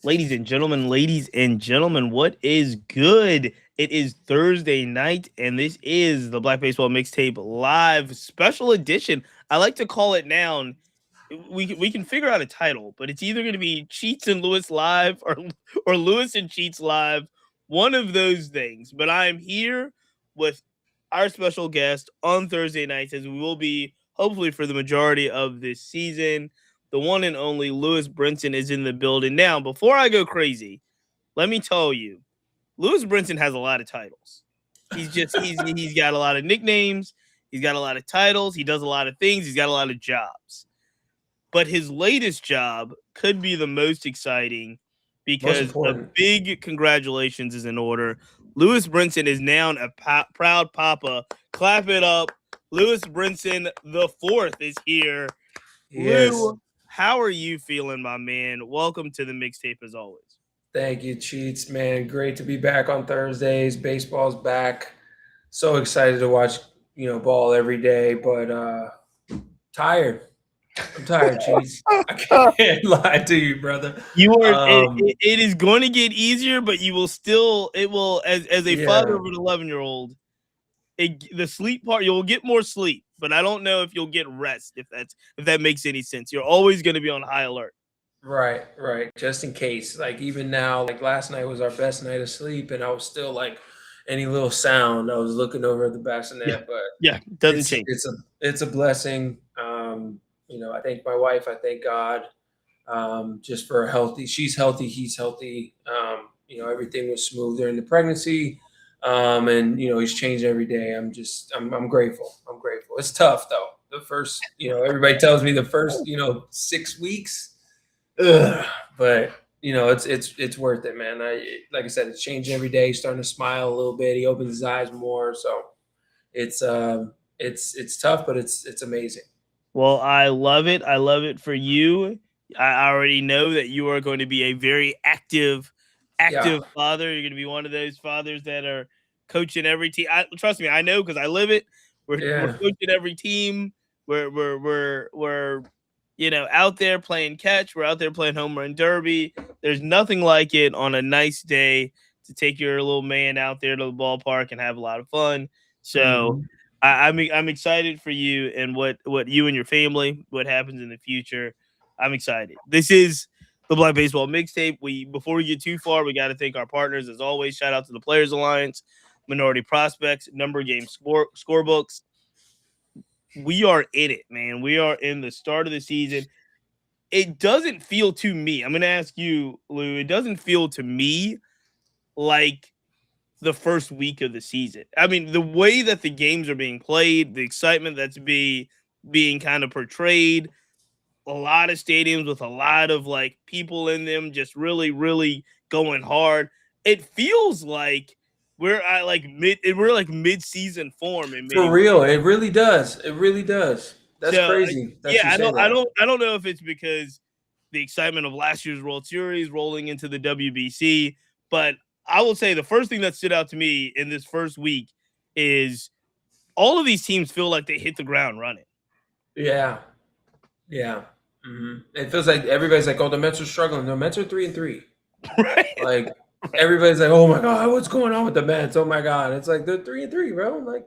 Ladies and gentlemen, what is good? It is Thursday night, and this is the Black Baseball Mixtape Live Special Edition. I like to call it now. We can figure out a title, but it's either going to be Cheats and Lewis Live or Lewis and Cheats Live, one of those things. But I am here with our special guest on Thursday nights, as we will be hopefully for the majority of this season. The one and only Lewis Brinson is in the building. Now, before I go crazy, let me tell you, Lewis Brinson has a lot of titles. He's got a lot of nicknames. He's got a lot of titles. He does a lot of things. He's got a lot of jobs. But his latest job could be the most exciting because a big congratulations is in order. Lewis Brinson is now a proud papa. Clap it up. Lewis Brinson the fourth is here. Yes. Lou, how are you feeling, my man? Welcome to the mixtape as always. Thank you, Cheats, man. Great to be back on Thursdays. Baseball's back. So excited to watch, ball every day, but tired. I'm tired, Cheats. I can't lie to you, brother. You are. It is going to get easier, but you will still. It will, as a father of an 11-year-old. The sleep part, you'll get more sleep, but I don't know if you'll get rest. If that makes any sense, you're always going to be on high alert. Right. Just in case. Like even now, like last night was our best night of sleep, and I was still like any little sound, I was looking over at the bassinet. Yeah, doesn't change. It's a blessing. I thank my wife. I thank God, just for she's healthy, he's healthy. Everything was smooth during the pregnancy. And he's changed every day. I'm grateful. I'm grateful. It's tough though. The first, everybody tells me the first, 6 weeks, but it's worth it, man. Like I said, it's changing every day. He's starting to smile a little bit. He opens his eyes more. So it's tough, but it's amazing. Well, I love it. I love it for you. I already know that you are going to be a very active father. You're going to be one of those fathers that are coaching every team. Trust me, I know because I live it. We're coaching every team. We're out there playing catch. We're out there playing home run derby. There's nothing like it on a nice day to take your little man out there to the ballpark and have a lot of fun. So I'm excited for you and what you and your family, what happens in the future. I'm excited. This is the Black Baseball Mixtape. Before we get too far, we got to thank our partners as always. Shout out to the Players Alliance, Minority Prospects, Number Game Scorebooks. We are in it, man. We are in the start of the season. It doesn't feel to me. I'm going to ask you, Lou. It doesn't feel to me like the first week of the season. I mean, the way that the games are being played, the excitement that's being kind of portrayed, a lot of stadiums with a lot of like people in them just really, really going hard. It feels like we're mid-season form. For real, it really does. It really does. That's crazy. I don't know if it's because the excitement of last year's World Series rolling into the WBC, but I will say the first thing that stood out to me in this first week is all of these teams feel like they hit the ground running. Yeah. Mm-hmm. It feels like everybody's like, "Oh, the Mets are struggling." The Mets are 3-3. Right. Like everybody's like, "Oh my God, what's going on with the Mets?" Oh my God, it's like they're 3-3, bro. Like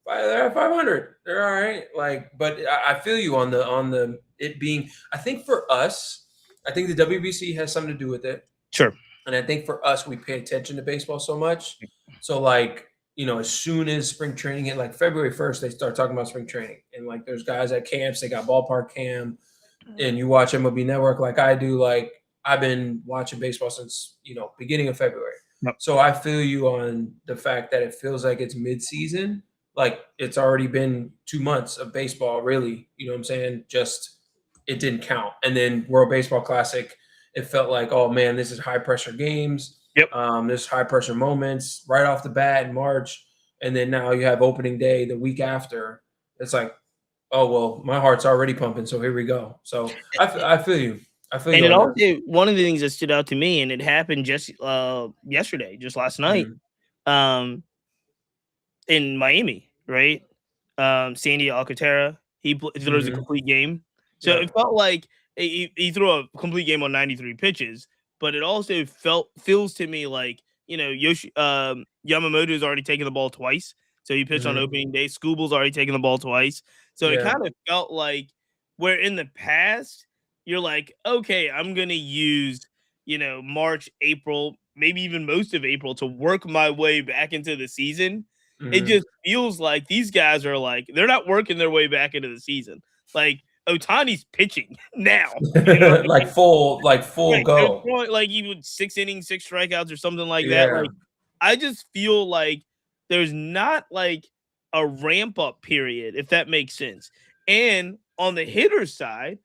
they're at 500. They're all right. Like, but I feel you on the it being. I think for us, I think the WBC has something to do with it. Sure. And I think for us, we pay attention to baseball so much. So like, as soon as spring training hit, like February 1st, they start talking about spring training. And like there's guys at camps, they got ballpark cam, and you watch MLB Network like I do. Like I've been watching baseball since, beginning of February. Yep. So I feel you on the fact that it feels like it's mid-season. Like it's already been 2 months of baseball, really. You know what I'm saying? Just it didn't count. And then World Baseball Classic, it felt like, oh man, this is high pressure games. Yep. There's high pressure moments right off the bat in March, and then now you have opening day the week after. It's like, oh well, my heart's already pumping, so here we go. So I feel you. And it also, one of the things that stood out to me, and it happened just yesterday, just last night, in Miami, right? Sandy Alcantara, he throws a complete game. So it felt like he threw a complete game on 93 pitches, but it also feels to me like, Yamamoto's already taken the ball twice. So he pitched on Mhm. opening day. Scooble's already taken the ball twice. So it Yeah. kind of felt like where in the past you're like, okay, I'm gonna use, March, April, maybe even most of April to work my way back into the season. It Mhm. just feels like these guys are like they're not working their way back into the season. Like Otani's pitching now. You know what I Like mean? full Right. They're go. throwing like even 6 innings, 6 strikeouts or something like that. Yeah. Like I just feel like there's not like a ramp up period, if that makes sense. And on the hitter side,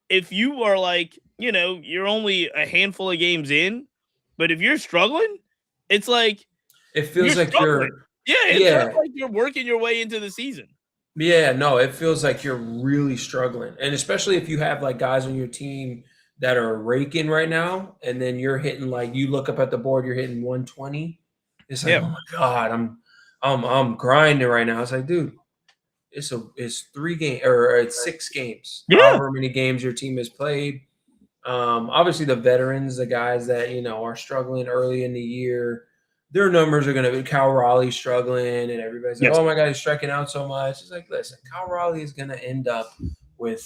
if you are like, you're only a handful of games in, but if you're struggling, it's like It you're feels like struggling. you're Yeah, it's not yeah. like you're working your way into the season. Yeah, no, it feels like you're really struggling. And especially if you have like guys on your team that are raking right now, and then you're hitting like you look up at the board, you're hitting 120. It's like, Yeah. oh my God, I'm grinding right now. It's like, dude, it's 3 games or it's 6 games, Yeah. however many games your team has played. Obviously, the veterans, the guys that are struggling early in the year, their numbers are going to be Cal Raleigh struggling, and everybody's like, Yes. "Oh my God, he's striking out so much." It's like, listen, Cal Raleigh is going to end up with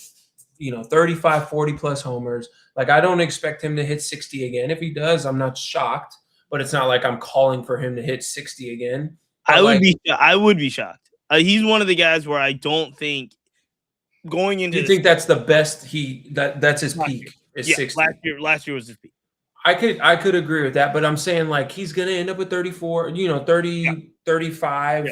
35, 40 plus homers. Like, I don't expect him to hit 60 again. If he does, I'm not shocked, but it's not like I'm calling for him to hit 60 again. But like, I would be shocked. He's one of the guys where I don't think going into you the think season that's the best that's his last peak year. is Yeah, 60. last year was his peak. I could agree with that, but I'm saying like he's going to end up with 34, Yeah, 30, yeah, 35,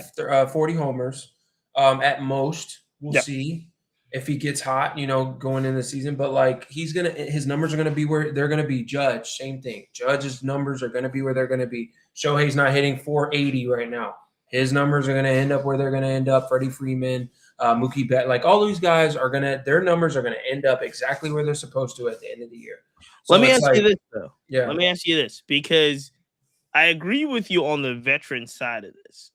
40 homers at most. We'll yeah. see if he gets hot, going in the season, but like his numbers are going to be where they're going to be. Judge, same thing. Judge's numbers are going to be where they're going to be. Shohei's not hitting 480 right now. His numbers are going to end up where they're going to end up. Freddie Freeman, Mookie Betts, like all these guys their numbers are going to end up exactly where they're supposed to at the end of the year. Let So me it's ask you like, this though. yeah. Let me ask you this because I agree with you on the veteran side of this.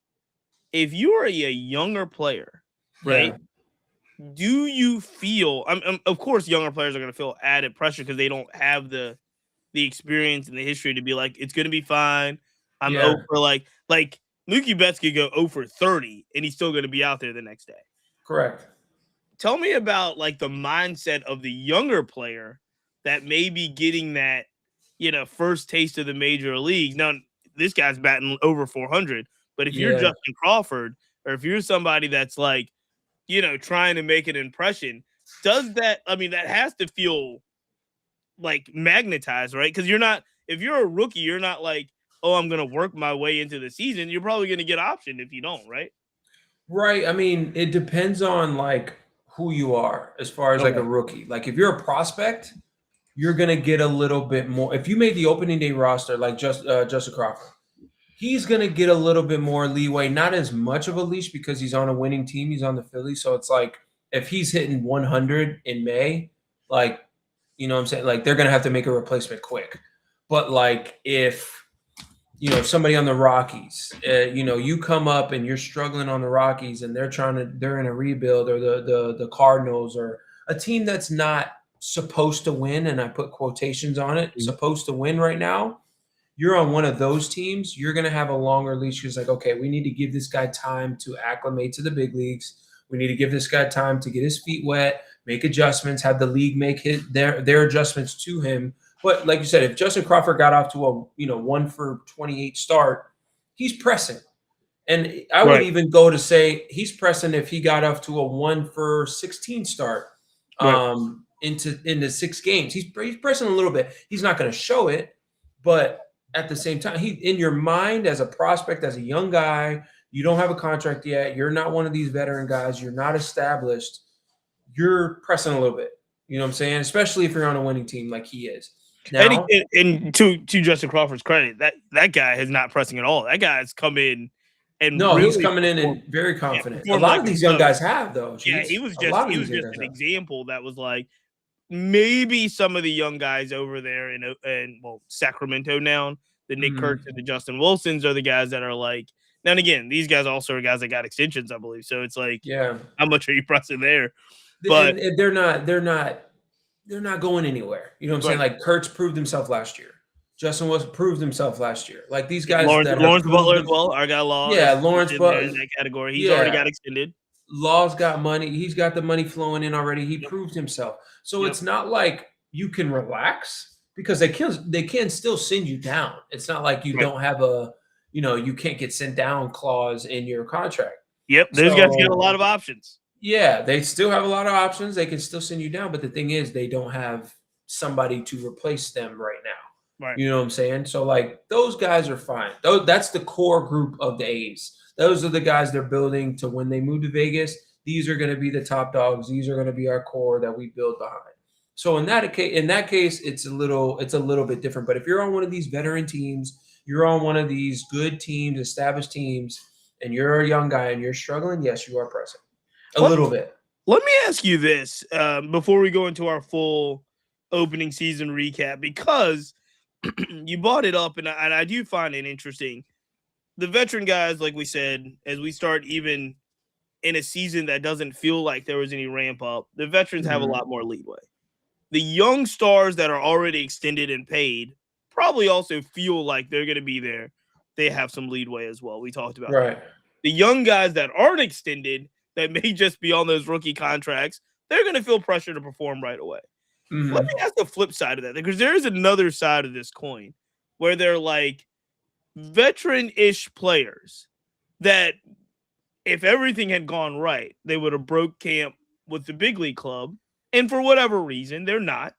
If you are a younger player, right? Yeah, Do you feel? Of course, younger players are going to feel added pressure because they don't have the experience and the history to be like, it's going to be fine. I'm yeah, over like Mookie Betts could go over 30 and he's still going to be out there the next day. correct. Tell me about like the mindset of the younger player that may be getting that, first taste of the major leagues. Now, this guy's batting over 400, but if you're Yeah, Justin Crawford or if you're somebody that's like, trying to make an impression, does that, I mean, that has to feel like magnetized, right? Because if you're a rookie, you're not like, oh, I'm going to work my way into the season. You're probably going to get optioned if you don't, right? right. I mean, it depends on like who you are as far as like a Okay. rookie. Like if you're a prospect, you're gonna get a little bit more. If you made the opening day roster, like Justin Crawford, he's gonna get a little bit more leeway. Not as much of a leash because he's on a winning team. He's on the Phillies, so it's like if he's hitting 100 in May, like what I'm saying, like they're gonna have to make a replacement quick. But like if somebody on the Rockies, you come up and you're struggling on the Rockies and they're in a rebuild, or the Cardinals, or a team that's not supposed to win, and I put quotations on it, Mhm. supposed to win right now. You're on one of those teams, you're going to have a longer leash because, like, okay, we need to give this guy time to acclimate to the big leagues. We need to give this guy time to get his feet wet, make adjustments, have the league make their adjustments to him. But like you said, if Justin Crawford got off to a 1 for 28 start, he's pressing. And I would Right. even go to say he's pressing if he got off to a 1 for 16 start Right. into 6 games. He's pressing a little bit. He's not going to show it, but at the same time, he in your mind as a prospect, as a young guy, you don't have a contract yet. You're not one of these veteran guys. You're not established. You're pressing a little bit. You know what I'm saying? Especially if you're on a winning team like he is. And, Now, and to Justin Crawford's credit, that guy is not pressing at all. That guy's come in and no, he's really coming in performed, and very yeah, confident. A performed lot like of a these young pro. guys have, though. Yeah, Jeez. A lot of he these was young just guys an have. example that was like maybe some of the young guys over there in Sacramento now, the Nick Kurtz and Mhm. the Justin Wilsons are the guys that are like. Now and again, these guys also are guys that got extensions, I believe. So it's like, Yeah. how much are you pressing there? But And they're not going anywhere. You know what I'm saying? right, Like Kurtz proved himself last year. Justin was proved himself last year. Like these guys Lawrence, that have Lawrence proved Butler as them. well. Our guy Law Yeah, is Lawrence in there Butler. in that category. He's already Yeah, got extended. Law's got money. He's got the money flowing in already. He Yep. proved himself. So Yep. it's not like you can relax because they can still send you down. It's not like you Right. don't have you can't get sent down clause in your contract. Yep. Those guys get a lot of options. Yeah, they still have a lot of options. They can still send you down, but the thing is, they don't have somebody to replace them right now. Right. You know what I'm saying? So like those guys are fine. That's the core group of the A's. Those are the guys they're building to when they move to Vegas. These are going to be the top dogs. These are going to be our core that we build behind. So in that case, it's a little bit different. But if you're on one of these veteran teams, you're on one of these good teams, established teams, and you're a young guy and you're struggling, yes, you are pressing. A little bit. Let me ask you this before we go into our full opening season recap, because you brought it up, and I do find it interesting. The veteran guys, like we said, as we start even in a season that doesn't feel like there was any ramp up, the veterans have a lot more leeway. The young stars that are already extended and paid probably also feel like they're going to be there. They have some leeway as well. We talked about that. The young guys that aren't extended, that may just be on those rookie contracts, they're going to feel pressure to perform right away. Let me ask the flip side of that, because there is another side of this coin where they're like veteran-ish players that if everything had gone right, they would have broke camp with the big league club. And for whatever reason, they're not.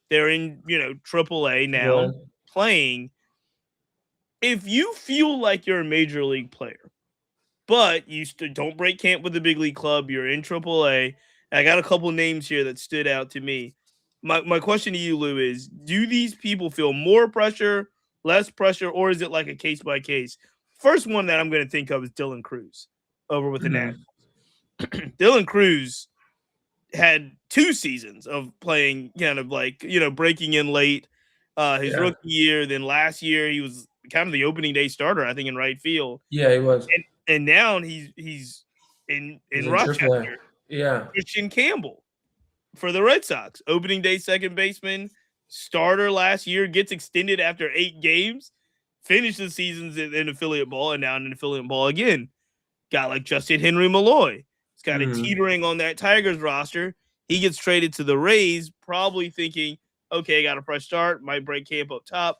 They're in, AAA now playing. If you feel like you're a major league player, but you don't break camp with the big league club, you're in AAA. I got a couple names here that stood out to me. My question to you, Lou, is do these people feel more pressure, less pressure, or is it like a case by case? First one that I'm going to think of is Dylan Cruz over with the Nationals. Dylan Cruz had 2 seasons of playing kind of like, breaking in late his rookie year. Then last year he was kind of the opening day starter, I think, in right field. Yeah, he was. And now he's in Rochester. Yeah. Christian Campbell for the Red Sox, opening day second baseman, starter last year, gets extended after 8 games, finished the seasons in affiliate ball, and now in affiliate ball again. Got like Justin Henry Malloy. He's kind of teetering on that Tigers roster. He gets traded to the Rays, probably thinking, okay, I got a fresh start, might break camp up top.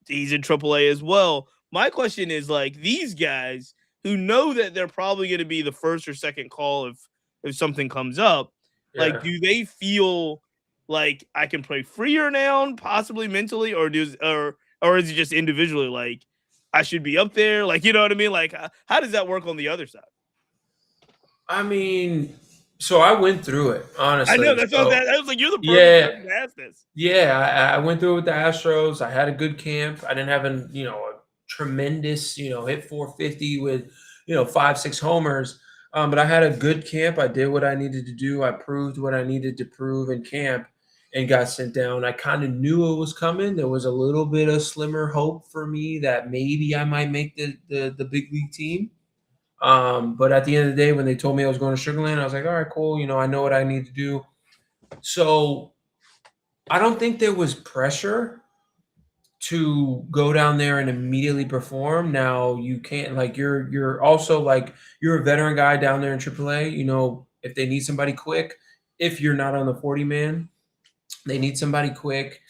He's in AAA as well. My question is, like, these guys who know that they're probably going to be the first or second call if something comes up, like, do they feel like I can play freer now, possibly mentally, or is it just individually like I should be up there? Like, you know what I mean? Like, how does that work on the other side? I mean, so I went through it, honestly. I know that's what I was like. You're the perfect person to ask this. Yeah, I went through it with the Astros. I had a good camp. I didn't have a tremendous hit 450 with 5-6 homers. But I had a good camp. I did what I needed to do. I proved what I needed to prove in camp and got sent down. I kind of knew it was coming. There was a little bit of slimmer hope for me that maybe I might make the big league team. But at the end of the day, when they told me I was going to Sugarland, I was like, all right, cool. I know what I need to do. So I don't think there was pressure to go down there and immediately perform. Now you can't, like, you're also like, you're a veteran guy down there in AAA. If they need somebody quick, if you're not on the 40 man, they need somebody quick.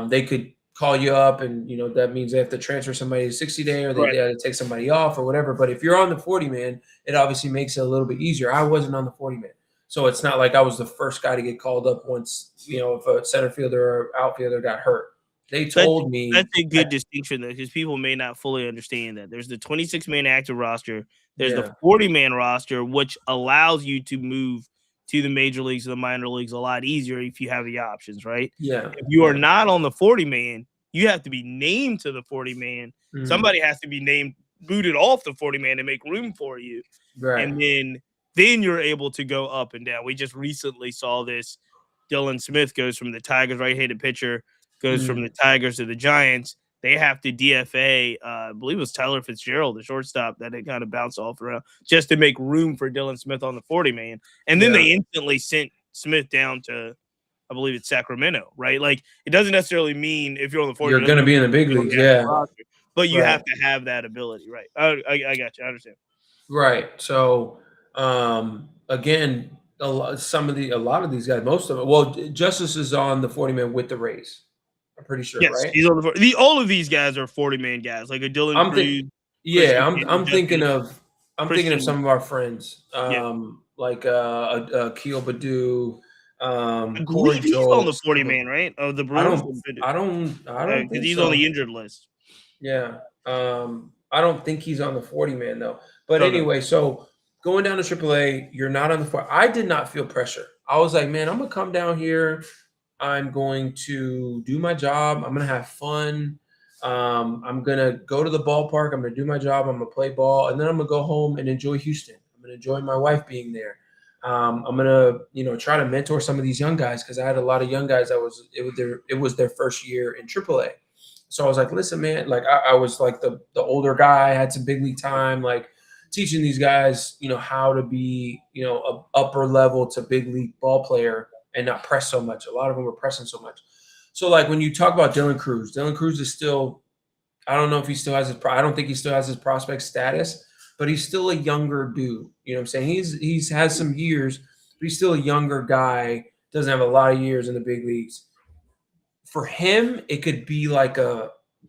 They could call you up and, that means they have to transfer somebody to 60 day or they have to take somebody off or whatever. But if you're on the 40 man, it obviously makes it a little bit easier. I wasn't on the 40 man. So it's not like I was the first guy to get called up once, if a center fielder or outfielder got hurt. They told me that's a good distinction, though, because people may not fully understand that there's the 26-man active roster, there's the 40-man roster, which allows you to move to the major leagues or the minor leagues a lot easier if you have the options, right? Yeah. If you are not on the 40-man, you have to be named to the 40-man. Somebody has to be booted off the 40-man to make room for you, right? And then you're able to go up and down. We just recently saw this. Dylan Smith goes from the Tigers right-handed pitcher. Goes from the Tigers to the Giants. They have to DFA, I believe it was Tyler Fitzgerald, the shortstop, that it kind of bounced off around just to make room for Dylan Smith on the 40-man. And then they instantly sent Smith down to I believe it's Sacramento, right? Like it doesn't necessarily mean if you're on the 40, you're going to be in the big leagues, yeah. But you have to have that ability, right? I got you. I understand. Right. So again, a lot of these guys, most of it. Well, Justice is on the 40-man with the Rays. I'm pretty sure, yes, right? He's on all of these guys are 40-man guys, like a Dylan Cruz. I'm thinking of some of our friends, like Akil Badu, Corey he's on the Jolks. 40-man, right? Oh, the Brewers. I don't think he's so. on the injured list. Yeah. I don't think he's on the 40-man though. But anyway, so going down to AAA, you're not on the 40. I did not feel pressure. I was like, man, I'm gonna come down here. I'm going to do my job. I'm gonna have fun. I'm gonna go to the ballpark. I'm gonna do my job. I'm gonna play ball, and then I'm gonna go home and enjoy Houston. I'm gonna enjoy my wife being there. I'm gonna, try to mentor some of these young guys because I had a lot of young guys that it was their first year in AAA. So I was like, listen, man, like I was like the older guy, I had some big league time, like teaching these guys, how to be, a upper level to big league ball player and not press so much. A lot of them were pressing so much. So like when you talk about Dylan Cruz is still, I don't know if he still has I don't think he still has his prospect status, but he's still a younger dude. You know what I'm saying? He's has some years, but he's still a younger guy, doesn't have a lot of years in the big leagues. For him, it could be like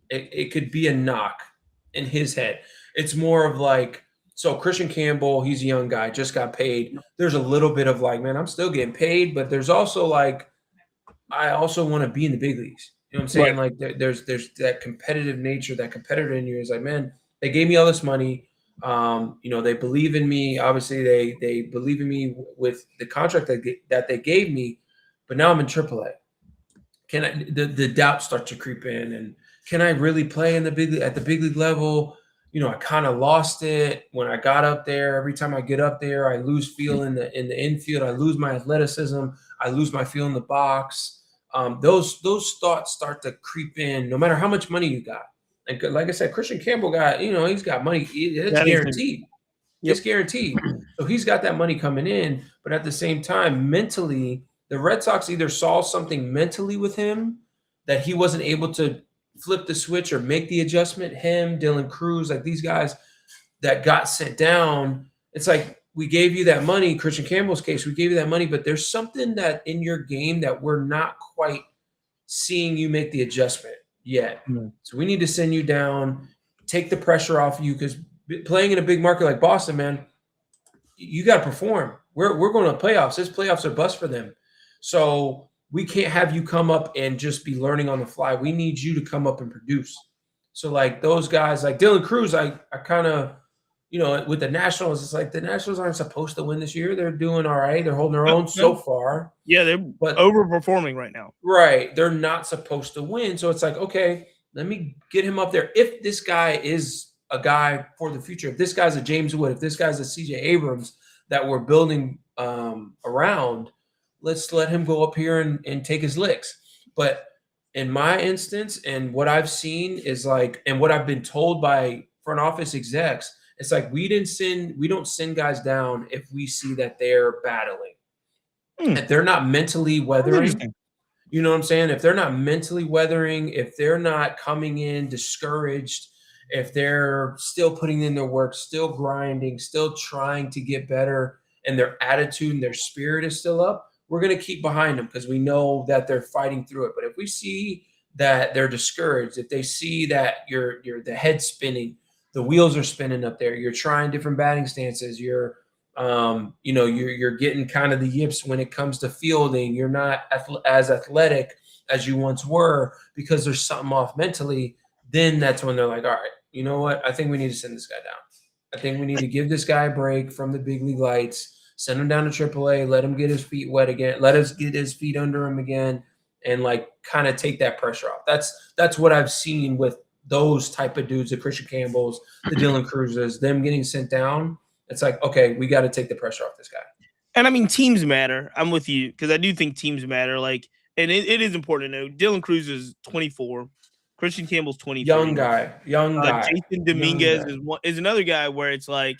it could be a knock in his head. It's more of like, so Christian Campbell, he's a young guy, just got paid. There's a little bit of like, man, I'm still getting paid, but there's also like, I also want to be in the big leagues. You know what I'm saying? Right. Like there's that competitive nature, that competitor in you is like, man, they gave me all this money. They believe in me. Obviously, they believe in me with the contract that they gave me, but now I'm in AAA. Can I? The doubts start to creep in, and can I really play in the big at the big league level? I kind of lost it when I got up there. Every time I get up there, I lose feel in the infield. I lose my athleticism. I lose my feel in the box. Those thoughts start to creep in, no matter how much money you got. And like I said, Christian Campbell got, he's got money. It's guaranteed. Yep. It's guaranteed. So he's got that money coming in. But at the same time, mentally, the Red Sox either saw something mentally with him that he wasn't able to flip the switch or make the adjustment. Him, Dylan Cruz, like these guys that got sent down. It's like, we gave you that money, Christian Campbell's case, we gave you that money, but there's something that in your game that we're not quite seeing you make the adjustment yet. Mm-hmm. So we need to send you down, take the pressure off you, because playing in a big market like Boston, man, you got to perform. We're going to playoffs. This playoffs are bust for them. So we can't have you come up and just be learning on the fly. We need you to come up and produce. So like those guys, like Dylan Cruz, I kind of, with the Nationals, it's like the Nationals aren't supposed to win this year. They're doing all right. They're holding their own so far. Yeah, they're overperforming right now. Right. They're not supposed to win. So it's like, okay, let me get him up there. If this guy is a guy for the future, if this guy's a James Wood, if this guy's a CJ Abrams that we're building around, let's let him go up here and take his licks. But in my instance, and what I've seen is like, and what I've been told by front office execs, it's like we don't send guys down if we see that they're battling. If they're not mentally weathering, you know what I'm saying? If they're not mentally weathering, if they're not coming in discouraged, if they're still putting in their work, still grinding, still trying to get better, and their attitude and their spirit is still up, we're going to keep behind them because we know that they're fighting through it. But if we see that they're discouraged, if they see that you're the head spinning, the wheels are spinning up there, you're trying different batting stances, you're getting kind of the yips when it comes to fielding, you're not as athletic as you once were because there's something off mentally, then that's when they're like, all right, you know what? I think we need to send this guy down. I think we need to give this guy a break from the big league lights, send him down to AAA, let him get his feet wet again, let us get his feet under him again, and like kind of take that pressure off. That's what I've seen with those type of dudes, the Christian Campbells, the Dylan Cruzes, them getting sent down. It's like, okay, we got to take the pressure off this guy. And I mean, teams matter. I'm with you because I do think teams matter. Like, and it is important to know Dylan Cruz is 24, Christian Campbell's 23. Young guy. Jason Dominguez is another guy where it's like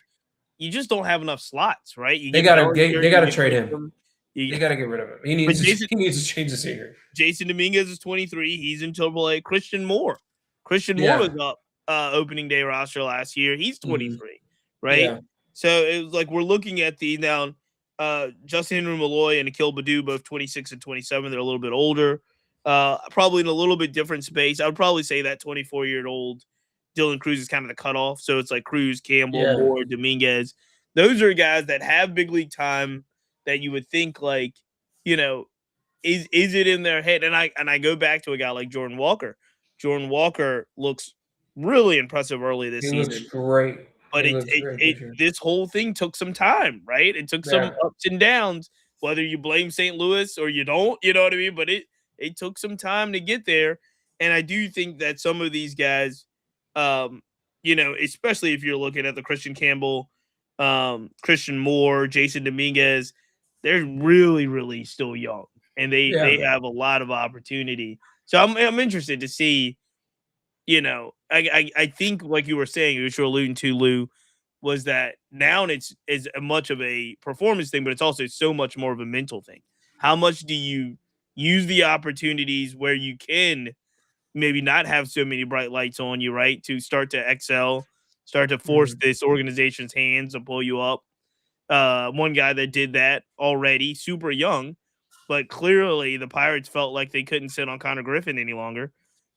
you just don't have enough slots, right? They got to trade him. They got to get rid of him. He But needs to change the scenery. Jason Dominguez is 23. He's in AAA. Christian Moore Yeah. was up opening day roster last year. He's 23, right? Yeah. So it was like we're looking at the now. Justin Henry Malloy and Akil Badu, both 26 and 27. They're a little bit older, probably in a little bit different space. I would probably say that 24-year-old Dylan Cruz is kind of the cutoff. So it's like Cruz, Campbell, Moore, Dominguez. Those are guys that have big league time that you would think like, you know, is it in their head? And I go back to a guy like Jordan Walker. Jordan Walker looks really impressive early this season. He looks great. But this whole thing took some time, right? It took some ups and downs, whether you blame St. Louis or you don't, you know what I mean? But it took some time to get there. And I do think that some of these guys, especially if you're looking at the Christian Campbell, Christian Moore, Jason Dominguez, they're really, really still young. And they have a lot of opportunity. So I'm interested to see, I think like you were saying, you were alluding to, Lou, was that now it's as much of a performance thing, but it's also so much more of a mental thing. How much do you use the opportunities where you can maybe not have so many bright lights on you, right? To start to excel, start to force this organization's hands to pull you up. One guy that did that already, super young, but clearly the Pirates felt like they couldn't sit on Connor Griffin any longer.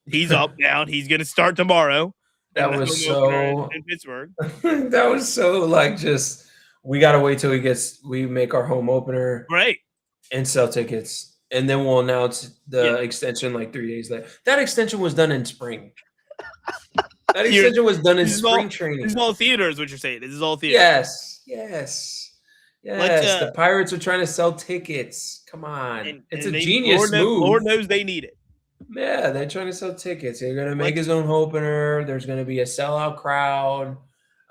He's up now. He's going to start tomorrow. That was so in Pittsburgh. That was so like just we got to wait till we make our home opener, right, and sell tickets, and then we'll announce the extension like 3 days later. That extension was done in spring. That extension was done in spring training. This is all theater, is what you're saying. This is all theater. Yes. The Pirates are trying to sell tickets. Come on. It's a genius move. Lord knows they need it. Yeah, they're trying to sell tickets. They're going to make his own opener. There's going to be a sellout crowd.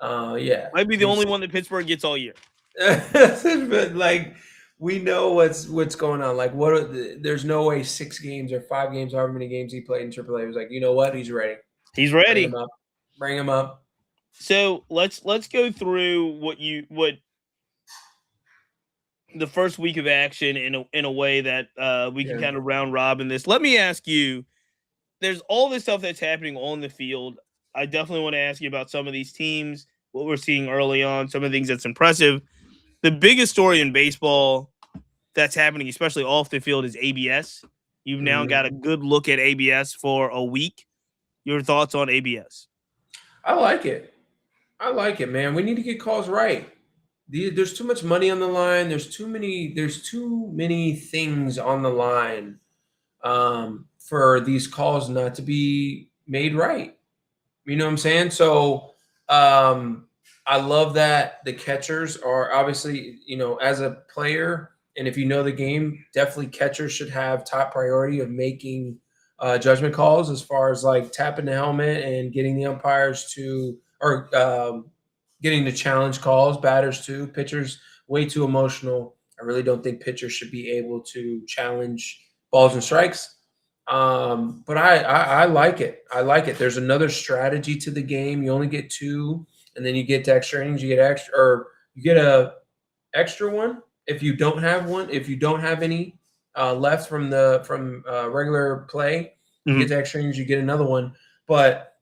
Might be the only one that Pittsburgh gets all year. But like, we know what's going on. Like, there's no way 6 games or 5 games, however many games he played in AAA. He was like, you know what? He's ready. He's ready. Bring him up. So let's go through what the first week of action in a way that we can kind of round robin this. Let me ask you, there's all this stuff that's happening on the field. I definitely want to ask you about some of these teams, what we're seeing early on, some of the things that's impressive. The biggest story in baseball that's happening, especially off the field, is ABS. You've now got a good look at ABS for a week. Your thoughts on ABS? I like it, man. We need to get calls right. There's too much money on the line. There's too many things on the line for these calls not to be made right. You know what I'm saying? So I love that the catchers are obviously, as a player, and if you know the game, definitely catchers should have top priority of making judgment calls as far as like tapping the helmet and getting the umpires to, or getting the challenge calls, batters too, pitchers way too emotional. I really don't think pitchers should be able to challenge balls and strikes. But I like it. There's another strategy to the game. You only get 2, and then you get to extra innings. You get a extra one if you don't have one. If you don't have any left from regular play, you get to extra innings. You get another one. But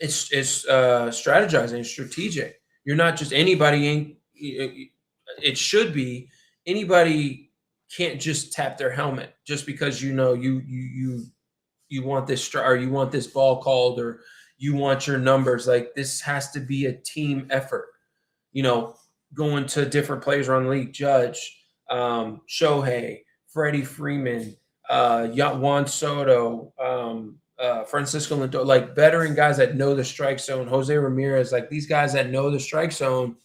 it's strategizing, it's strategic. You're not just anybody. It should be anybody can't just tap their helmet just because you want this or you want this ball called or you want your numbers. Like, this has to be a team effort. Going to different players around the league, Judge, Shohei, Freddie Freeman, Juan Soto, Francisco Lindor, like veteran guys that know the strike zone, Jose Ramirez, like these guys that know the strike zone.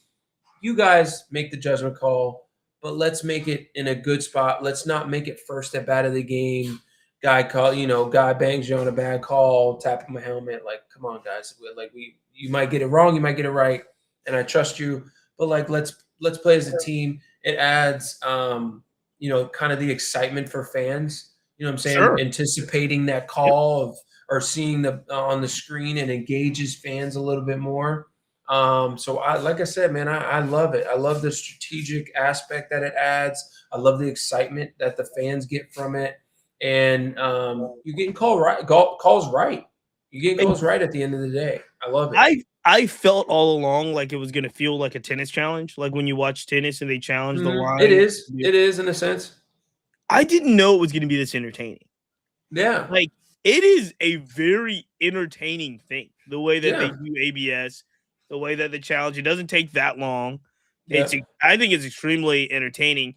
You guys make the judgment call, but let's make it in a good spot. Let's not make it first at bat of the game. Guy bangs you on a bad call, tap my helmet. Like, come on, guys. Like, you might get it wrong, you might get it right, and I trust you. But like, let's play as a team. It adds, kind of the excitement for fans. You know what I'm saying? Sure. Anticipating that call or seeing on the screen, and engages fans a little bit more. So like I said, man, I love it. I love the strategic aspect that it adds. I love the excitement that the fans get from it. And you're getting calls right. You're getting calls right at the end of the day. I love it. I felt all along like it was gonna feel like a tennis challenge, like when you watch tennis and they challenge the line. It is. It is in a sense. I didn't know it was gonna be this entertaining. Yeah. Like, it is a very entertaining thing, the way that they do ABS, the way that the challenge, it doesn't take that long. Yeah. I think it's extremely entertaining.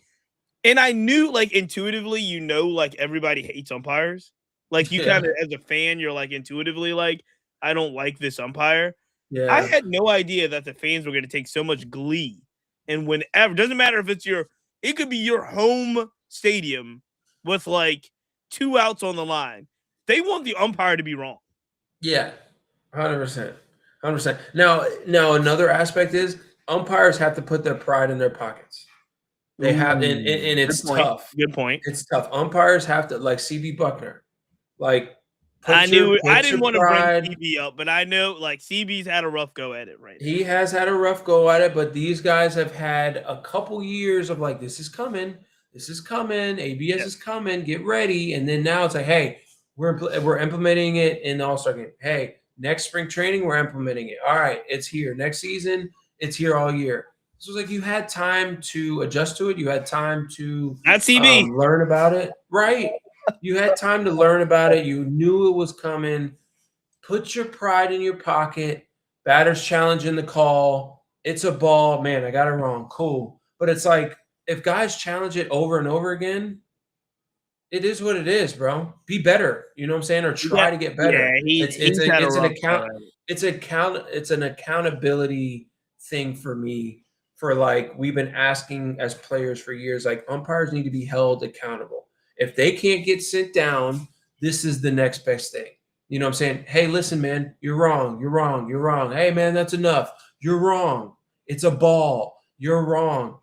And I knew, like, intuitively, like, everybody hates umpires. Like, you kinda, as a fan, you're, like, intuitively like, "I don't like this umpire." I had no idea that the fans were gonna take so much glee, and whenever, doesn't matter if it could be your home stadium with, like, 2 outs on the line. They want the umpire to be wrong. Yeah. 100%. 100%. Now another aspect is umpires have to put their pride in their pockets. They have, and it's tough. Good point. It's tough. Umpires have to, like CB Buckner, like I didn't want to bring CB up, but I know, like, CB's had a rough go at it right now. He has had a rough go at it, but these guys have had a couple years of like, this is coming, ABS is coming, get ready, and then now it's like, hey, we're implementing it in the All-Star game. Hey, next spring training, we're implementing it. All right, it's here. Next season, it's here all year. So it's like you had time to adjust to it. You had time to learn about it. Right. You had time to learn about it. You knew it was coming. Put your pride in your pocket. Batter's challenging the call. It's a ball. Man, I got it wrong. Cool. But it's like, if guys challenge it over and over again, it is what it is, bro. Be better. You know what I'm saying? Or try to get better. Yeah, it's an accountability thing for me. For, like, we've been asking as players for years, like, umpires need to be held accountable. If they can't get sent down, this is the next best thing. You know what I'm saying? Hey, listen, man, you're wrong. You're wrong. You're wrong. Hey, man, that's enough. You're wrong. It's a ball. You're wrong.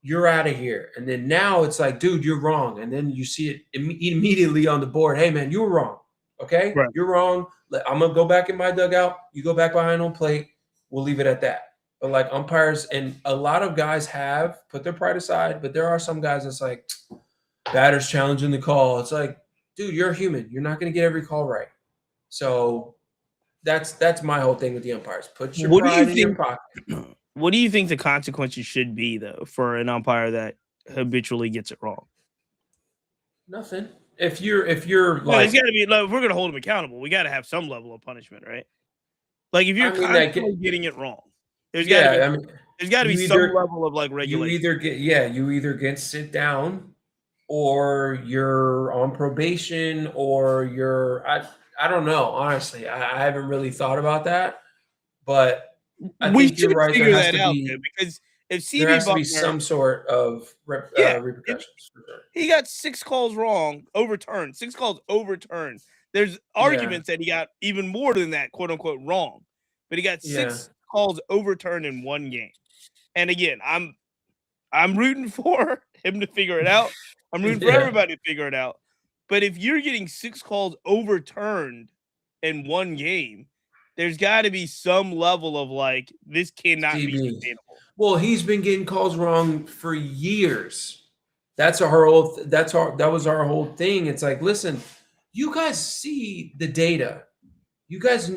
You're out of here. And then now it's like, dude, you're wrong. And then you see it immediately on the board. Hey, man, you were wrong. Okay? Right. You're wrong. I'm going to go back in my dugout. You go back behind home plate. We'll leave it at that. But, like, umpires, and a lot of guys have put their pride aside, but there are some guys that's like, batter's challenging the call. It's like, dude, you're a human. You're not going to get every call right. So that's my whole thing with the umpires. Put your pride in your pocket. What do you think the consequences should be, though, for an umpire that habitually gets it wrong? Nothing. If you're like, it's got to be. Like, if we're going to hold them accountable, we got to have some level of punishment, right? Like, if you're constantly getting it wrong, there's got to be some level of, like, regulation. You either get sit down, or you're on probation, or you're I don't know. Honestly, I haven't really thought about that, but I think you're right. There has to be, because if there has to be some sort of repercussions. For sure. He got 6 calls wrong, overturned. 6 calls overturned. There's arguments that he got even more than that, quote unquote, wrong, but he got 6 calls overturned in one game. And again, I'm rooting for him to figure it out. I'm rooting for everybody to figure it out. But if you're getting 6 calls overturned in one game, there's got to be some level of, like, this cannot be sustainable. Well, he's been getting calls wrong for years. That was our whole thing. It's like, listen, you guys see the data. You guys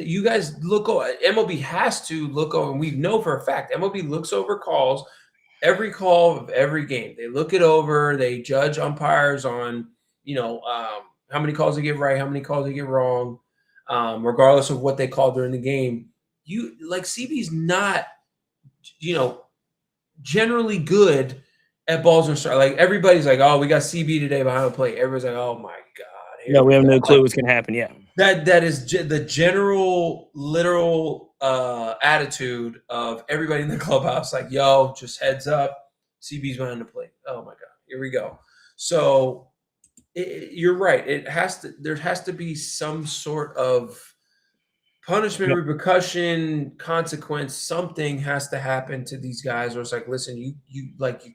look over. MLB has to look over, and we know for a fact MLB looks over calls, every call of every game. They look it over. They judge umpires on, how many calls they get right, how many calls they get wrong, regardless of what they call during the game. CB's not, generally good at balls and strikes. Like, everybody's like, oh, we got CB today behind the plate. Everybody's like, oh my God. No, we have no clue what's gonna happen. Yeah. That is the general, literal attitude of everybody in the clubhouse. Like, yo, just heads up, CB's behind the plate. Oh my God, here we go. So you're right. There has to be some sort of punishment, repercussion, consequence. Something has to happen to these guys, or it's like, listen, you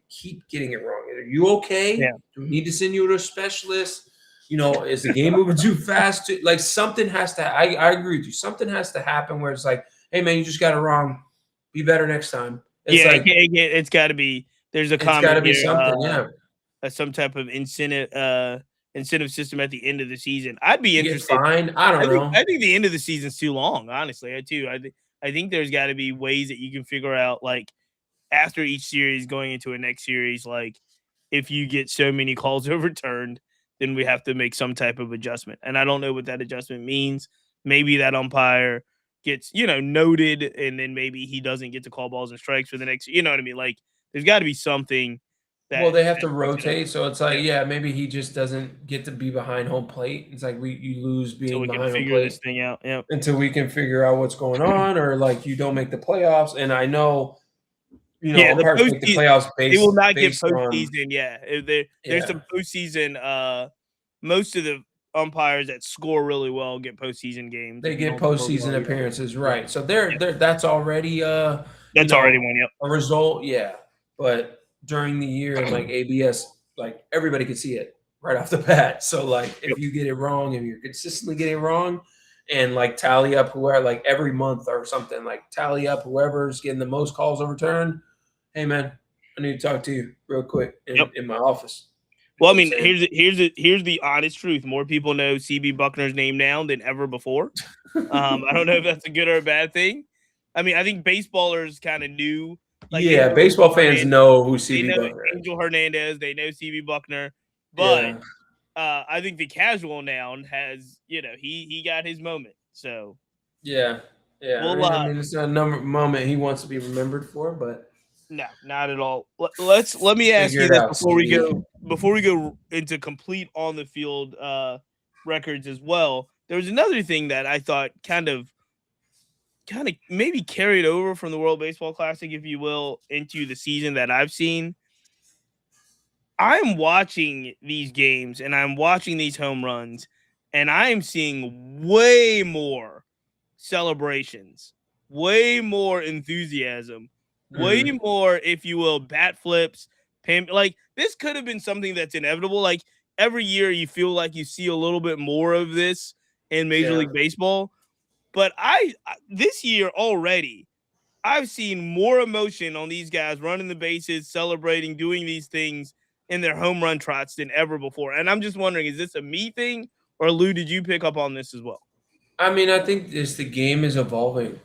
keep getting it wrong. Are you okay? Yeah. Do we need to send you to a specialist? Is the game moving too fast? Something has to. I agree with you. Something has to happen where it's like, hey man, you just got it wrong. Be better next time. It's Yeah, like it's got to be. There's a it's got comment to be here. something. Yeah, Some type of incentive system at the end of the season. I'd be you get interested. fined. I don't know. I think the end of the season's too long. Honestly, I think there's got to be ways that you can figure out, like, after each series going into a next series, like, if you get so many calls overturned, then we have to make some type of adjustment. And I don't know what that adjustment means. Maybe that umpire gets, noted, and then maybe he doesn't get to call balls and strikes for the next, you know what I mean? Like, there's got to be something Well, that they have to that's gonna, rotate, so it's yeah, like, yeah, maybe he just doesn't get to be behind home plate. It's like you lose so being we can behind home figure this plate thing out. Yeah. until we can figure out what's going on, or like you don't make the playoffs. And I know, Yeah, the umpires make the postseason, playoffs they will not get based on postseason. Yeah, there's yeah. some postseason. Most of the umpires that score really well get postseason games. They If you get don't score postseason well, you don't. appearances, Yeah, right? So yeah, that's already that's already one. Yep. a result, yeah. But during the year and like ABS, like everybody could see it right off the bat. So like Yep. if you get it wrong, if you're consistently getting it wrong, and like tally up whoever, like every month or something, like tally up whoever's getting the most calls overturned. Hey man, I need to talk to you real quick Yep. in my office. You Well, know I what I'm mean, saying? here's the honest truth. More people know CB Buckner's name now than ever before. I don't know if that's a good or a bad thing. I mean, I think baseballers kind of knew, like, they Yeah, know baseball Angel fans Hernandez, know who they CB know Buckner is. Angel Hernandez, they know CB Buckner, but Yeah. I think the casual now has, he got his moment. So Yeah, yeah. we'll I mean, it's a moment he wants to be remembered for, but no, not at all. Let me ask figure you it this out, CB. before we go into complete on the field records as well. There was another thing that I thought kind of maybe carried over from the World Baseball Classic, if you will, into the season that I've seen. I'm watching these games and I'm watching these home runs, and I am seeing way more celebrations, way more enthusiasm, way Mhm. more, if you will, bat flips. Like, this could have been something that's inevitable. Like, every year you feel like you see a little bit more of this in Major Yeah. League Baseball. But this year already, I've seen more emotion on these guys running the bases, celebrating, doing these things in their home run trots than ever before. And I'm just wondering, is this a me thing, or Lou, did you pick up on this as well? I mean, I think the game is evolving.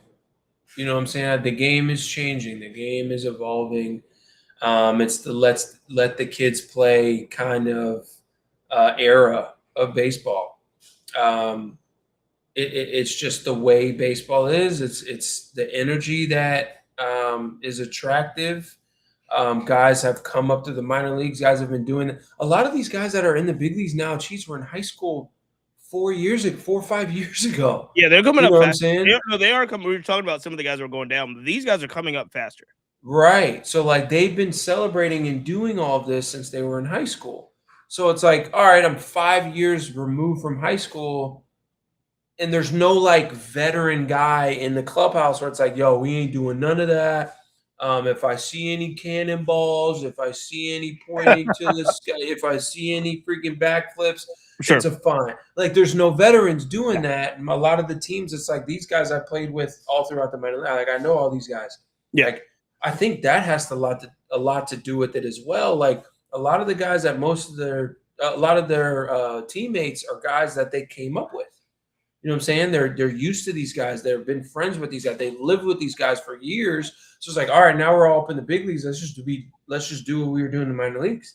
You know what I'm saying? The game is changing. The game is evolving. It's the let the kids play kind of era of baseball. Um, it's just the way baseball is. It's the energy that is attractive. Guys have come up to the minor leagues. Guys have been doing it. A lot of these guys that are in the big leagues now, geez, were in high school 4 or 5 years ago. Yeah, they're coming You up know what I'm fast. saying? They are coming. We were talking about some of the guys that are going down, but these guys are coming up faster. Right. So like they've been celebrating and doing all of this since they were in high school. So it's like, all right, I'm 5 years removed from high school, and there's no like veteran guy in the clubhouse where it's like, yo, we ain't doing none of that. If I see any cannonballs, if I see any pointing to the sky, if I see any freaking backflips, Sure. it's a fine. Like there's no veterans doing Yeah. that. And a lot of the teams, it's like these guys I played with all throughout the minor league. Like I know all these guys. Yeah. Like I think that has a lot to do with it as well. Like a lot of the guys that a lot of their teammates are guys that they came up with. You know what I'm saying? They're used to these guys. They've been friends with these guys. They've lived with these guys for years. So it's like, all right, now we're all up in the big leagues. Let's just do what we were doing in the minor leagues.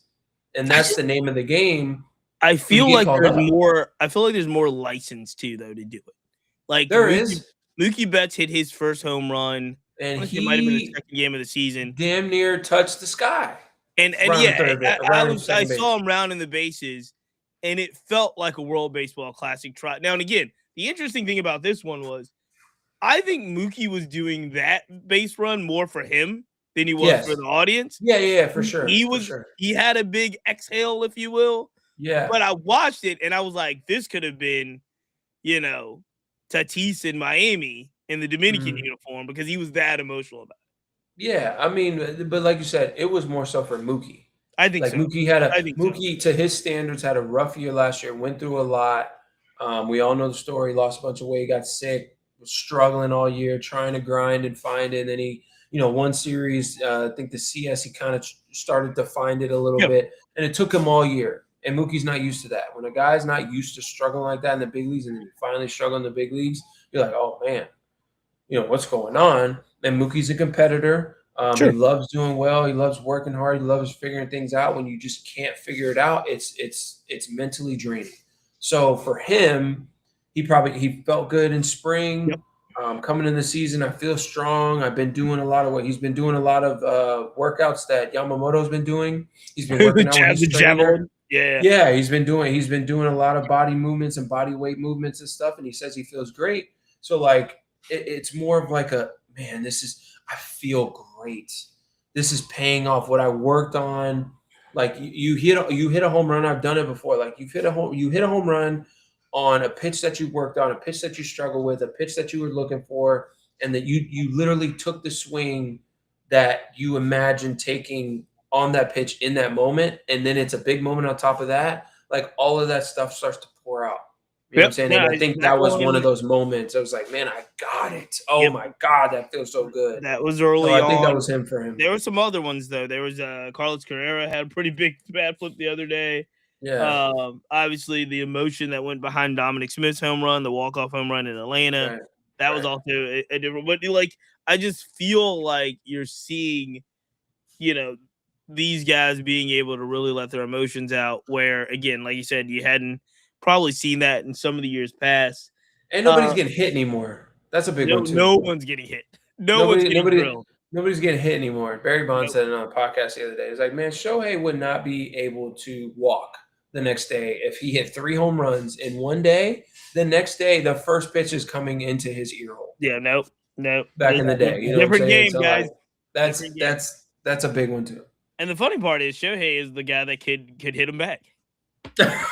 And that's the name of the game I when you feel get like called there's up. more. I feel like there's more license too, though, to do it. Like There is. Mookie Betts hit his first home run. I And think it might have been the he second game of the season. damn near touched the sky. And Around yeah, around I second base. saw him rounding the bases, and it felt like a World Baseball Classic trot. Now and again, the interesting thing about this one was, I think Mookie was doing that base run more for him than he was for Yes. the audience. Yeah, for sure. He For was sure. he had a big exhale, if you will. Yeah. But I watched it and I was like, this could have been, Tatis in Miami in the Dominican Mhm. uniform, because he was that emotional about it. Yeah, I mean, but like you said, it was more so for Mookie. I think Like so. I think so. Mookie to his standards had a rough year last year. Went through a lot. We all know the story. Lost a bunch of weight. Got sick. Was struggling all year, trying to grind and find it. And then he one series, I think the CS, he kind of started to find it a little Yep. bit, and it took him all year. And Mookie's not used to that. When a guy's not used to struggling like that in the big leagues, and then you finally struggle in the big leagues, you're like, oh man, what's going on? And Mookie's a competitor. He Sure. loves doing well. He loves working hard. He loves figuring things out. When you just can't figure it out, it's mentally draining. So for him, he felt good in Yep. spring. Coming in the season, I feel strong. I've been doing a lot of what he's been doing, a lot of workouts that Yamamoto's been doing. He's been working out with his The trainer. javelin. Yeah. Yeah, he's been doing a lot of body movements and body weight movements and stuff, and he says he feels great. So like it's more of like a man. I feel great. This is paying off what I worked on. Like you hit a home run. I've done it before. Like you hit a home run on a pitch that you worked on, a pitch that you struggle with, a pitch that you were looking for, and that you literally took the swing that you imagined taking on that pitch in that moment, and then it's a big moment on top of that. Like all of that stuff starts to pour out. You know what I'm Yep. saying? No, And I think that that was one of one. those moments. I was like, man, I got it. Oh Yep. my God, that feels so good. That was So early I think that on. was him for him. There were some other ones though. There was Carlos Carrera had a pretty big bat flip the other day. Yeah. Obviously the emotion that went behind Dominic Smith's home run, the walk-off home run in Atlanta, Right. that was Right. also a different. But like, I just feel like you're seeing, these guys being able to really let their emotions out. Where again, like you said, you hadn't probably seen that in some of the years past. And nobody's Uh, getting hit anymore. That's a big no, one too. no one's getting hit. No one's Nobody, getting nobody, drilled. nobody's getting hit anymore. Barry Bonds Nope. said it on a podcast the other day. He's like, man, Shohei would not be able to walk the next day if he hit 3 home runs in one day. The next day, the first pitch is coming into his ear hole. Yeah, nope. Back in the day, you know what I'm Different saying? game, So guys. like, that's Different game. that's a big one too. And the funny part is Shohei is the guy that could hit him back.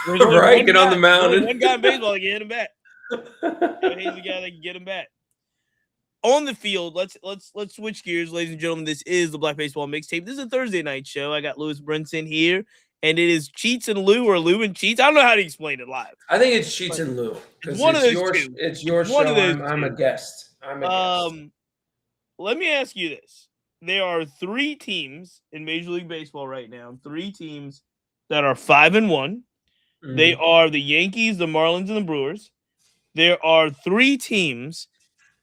Right, get on the mound. One guy in baseball that can hit him back. Shohei's the guy that can get him back. On the field, let's switch gears, ladies and gentlemen. This is the Black Baseball Mixtape. This is a Thursday night show. I got Lewis Brinson here, and it is Cheats and Lou, or Lou and Cheats. I don't know how to explain it live. I think it's Cheats and Lou because One of those your two. it's your One show. of those I'm a two. guest. I'm a guest. Let me ask you this. There are 3 teams in Major League Baseball right now, 3 teams that are 5-1. They are the Yankees, the Marlins, and the Brewers. There are 3 teams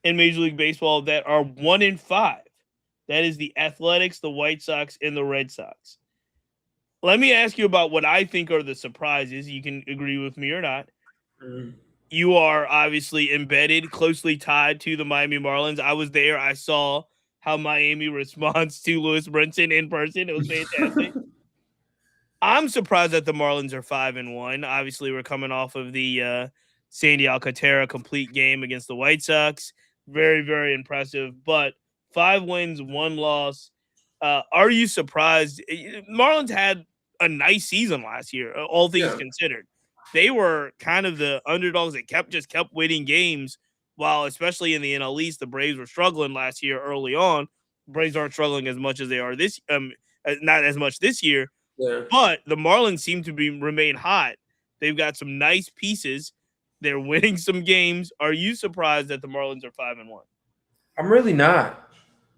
in Major League Baseball that are 1-5. That is the Athletics, the White Sox, and the Red Sox. Let me ask you about what I think are the surprises. You can agree with me or not. You are obviously embedded, closely tied to the Miami Marlins. I was there. I saw how Miami responds to Lewis Brinson in person. It was fantastic. I'm surprised that the Marlins are 5-1. Obviously, we're coming off of the Sandy Alcantara complete game against the White Sox. Very, very impressive. But 5 wins, 1 loss. Are you surprised? Marlins had a nice season last year, all things considered. They were kind of the underdogs that kept winning games, while especially in the NL East, the Braves were struggling last year early on. Braves aren't struggling as much as they are not as much this year. Yeah. But the Marlins seem to remain hot. They've got some nice pieces. They're winning some games. Are you surprised that the Marlins are 5-1? I'm really not.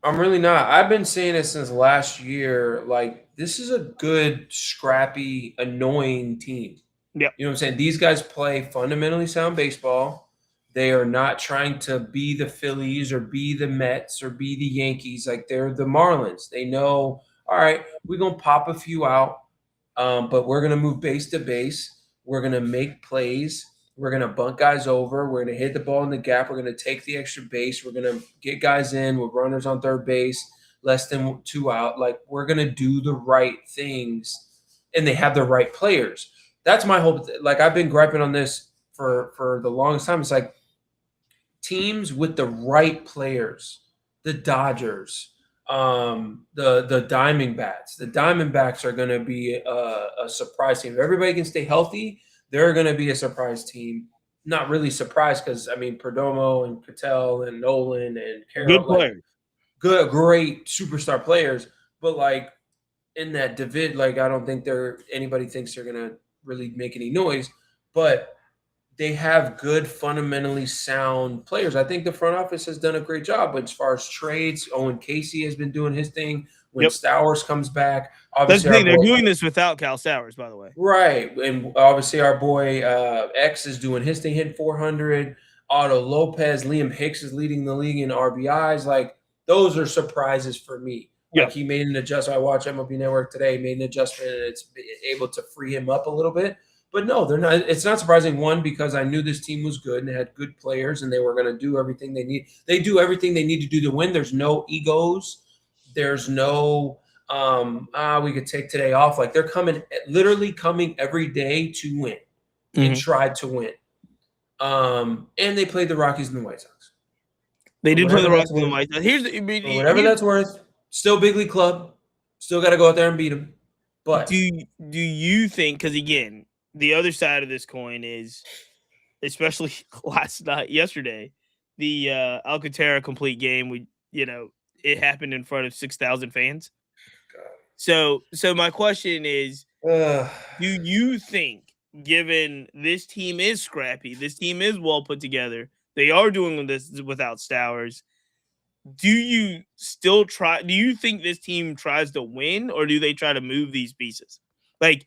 I've been saying it since last year. Like, this is a good, scrappy, annoying team. Yep. You know what I'm saying? These guys play fundamentally sound baseball. They are not trying to be the Phillies or be the Mets or be the Yankees. Like, they're the Marlins. They know, all right, we're going to pop a few out, but we're going to move base to base. We're going to make plays. We're going to bunt guys over. We're going to hit the ball in the gap. We're going to take the extra base. We're going to get guys in with runners on third base, less than 2 out. Like, we're going to do the right things, and they have the right players. That's my hope. Like, I've been griping on this for the longest time. It's like teams with the right players, the Dodgers, the Diamondbacks. The Diamondbacks are going to be a surprise team. If everybody can stay healthy, they're going to be a surprise team. Not really surprised because, I mean, Perdomo and Cattell and Nolan and Carroll, Good players. Great superstar players. But, like, in that division, like, I don't think anybody thinks they're going to really make any noise. But they have good, fundamentally sound players. I think the front office has done a great job. But as far as trades, Owen Casey has been doing his thing. When Stowers comes back, That's obviously the thing. They're doing this without Cal Stowers, by the way. Right. And obviously our boy X is doing his thing, hitting 400. Otto Lopez, Liam Hicks is leading the league in RBIs. Like, those are surprises for me. Like, he made an adjustment. I watched MLB Network today, made an adjustment, and it's able to free him up a little bit. But no, they're not. It's not surprising, one, because I knew this team was good and they had good players and they were going to do everything they need. They do everything they need to do to win. There's no egos. There's no we could take today off. Like, they're literally coming every day to win and try to win. And they played the Rockies and the White Sox. They did play the Rockies and the White Sox. Whatever that's worth, still big league club. Still got to go out there and beat them. But do you think, because again, the other side of this coin is, especially yesterday, the Alcantara complete game, it happened in front of 6,000 fans. God. So my question is, do you think, given this team is scrappy, this team is well put together, they are doing this without Stowers, do you think this team tries to win, or do they try to move these pieces? I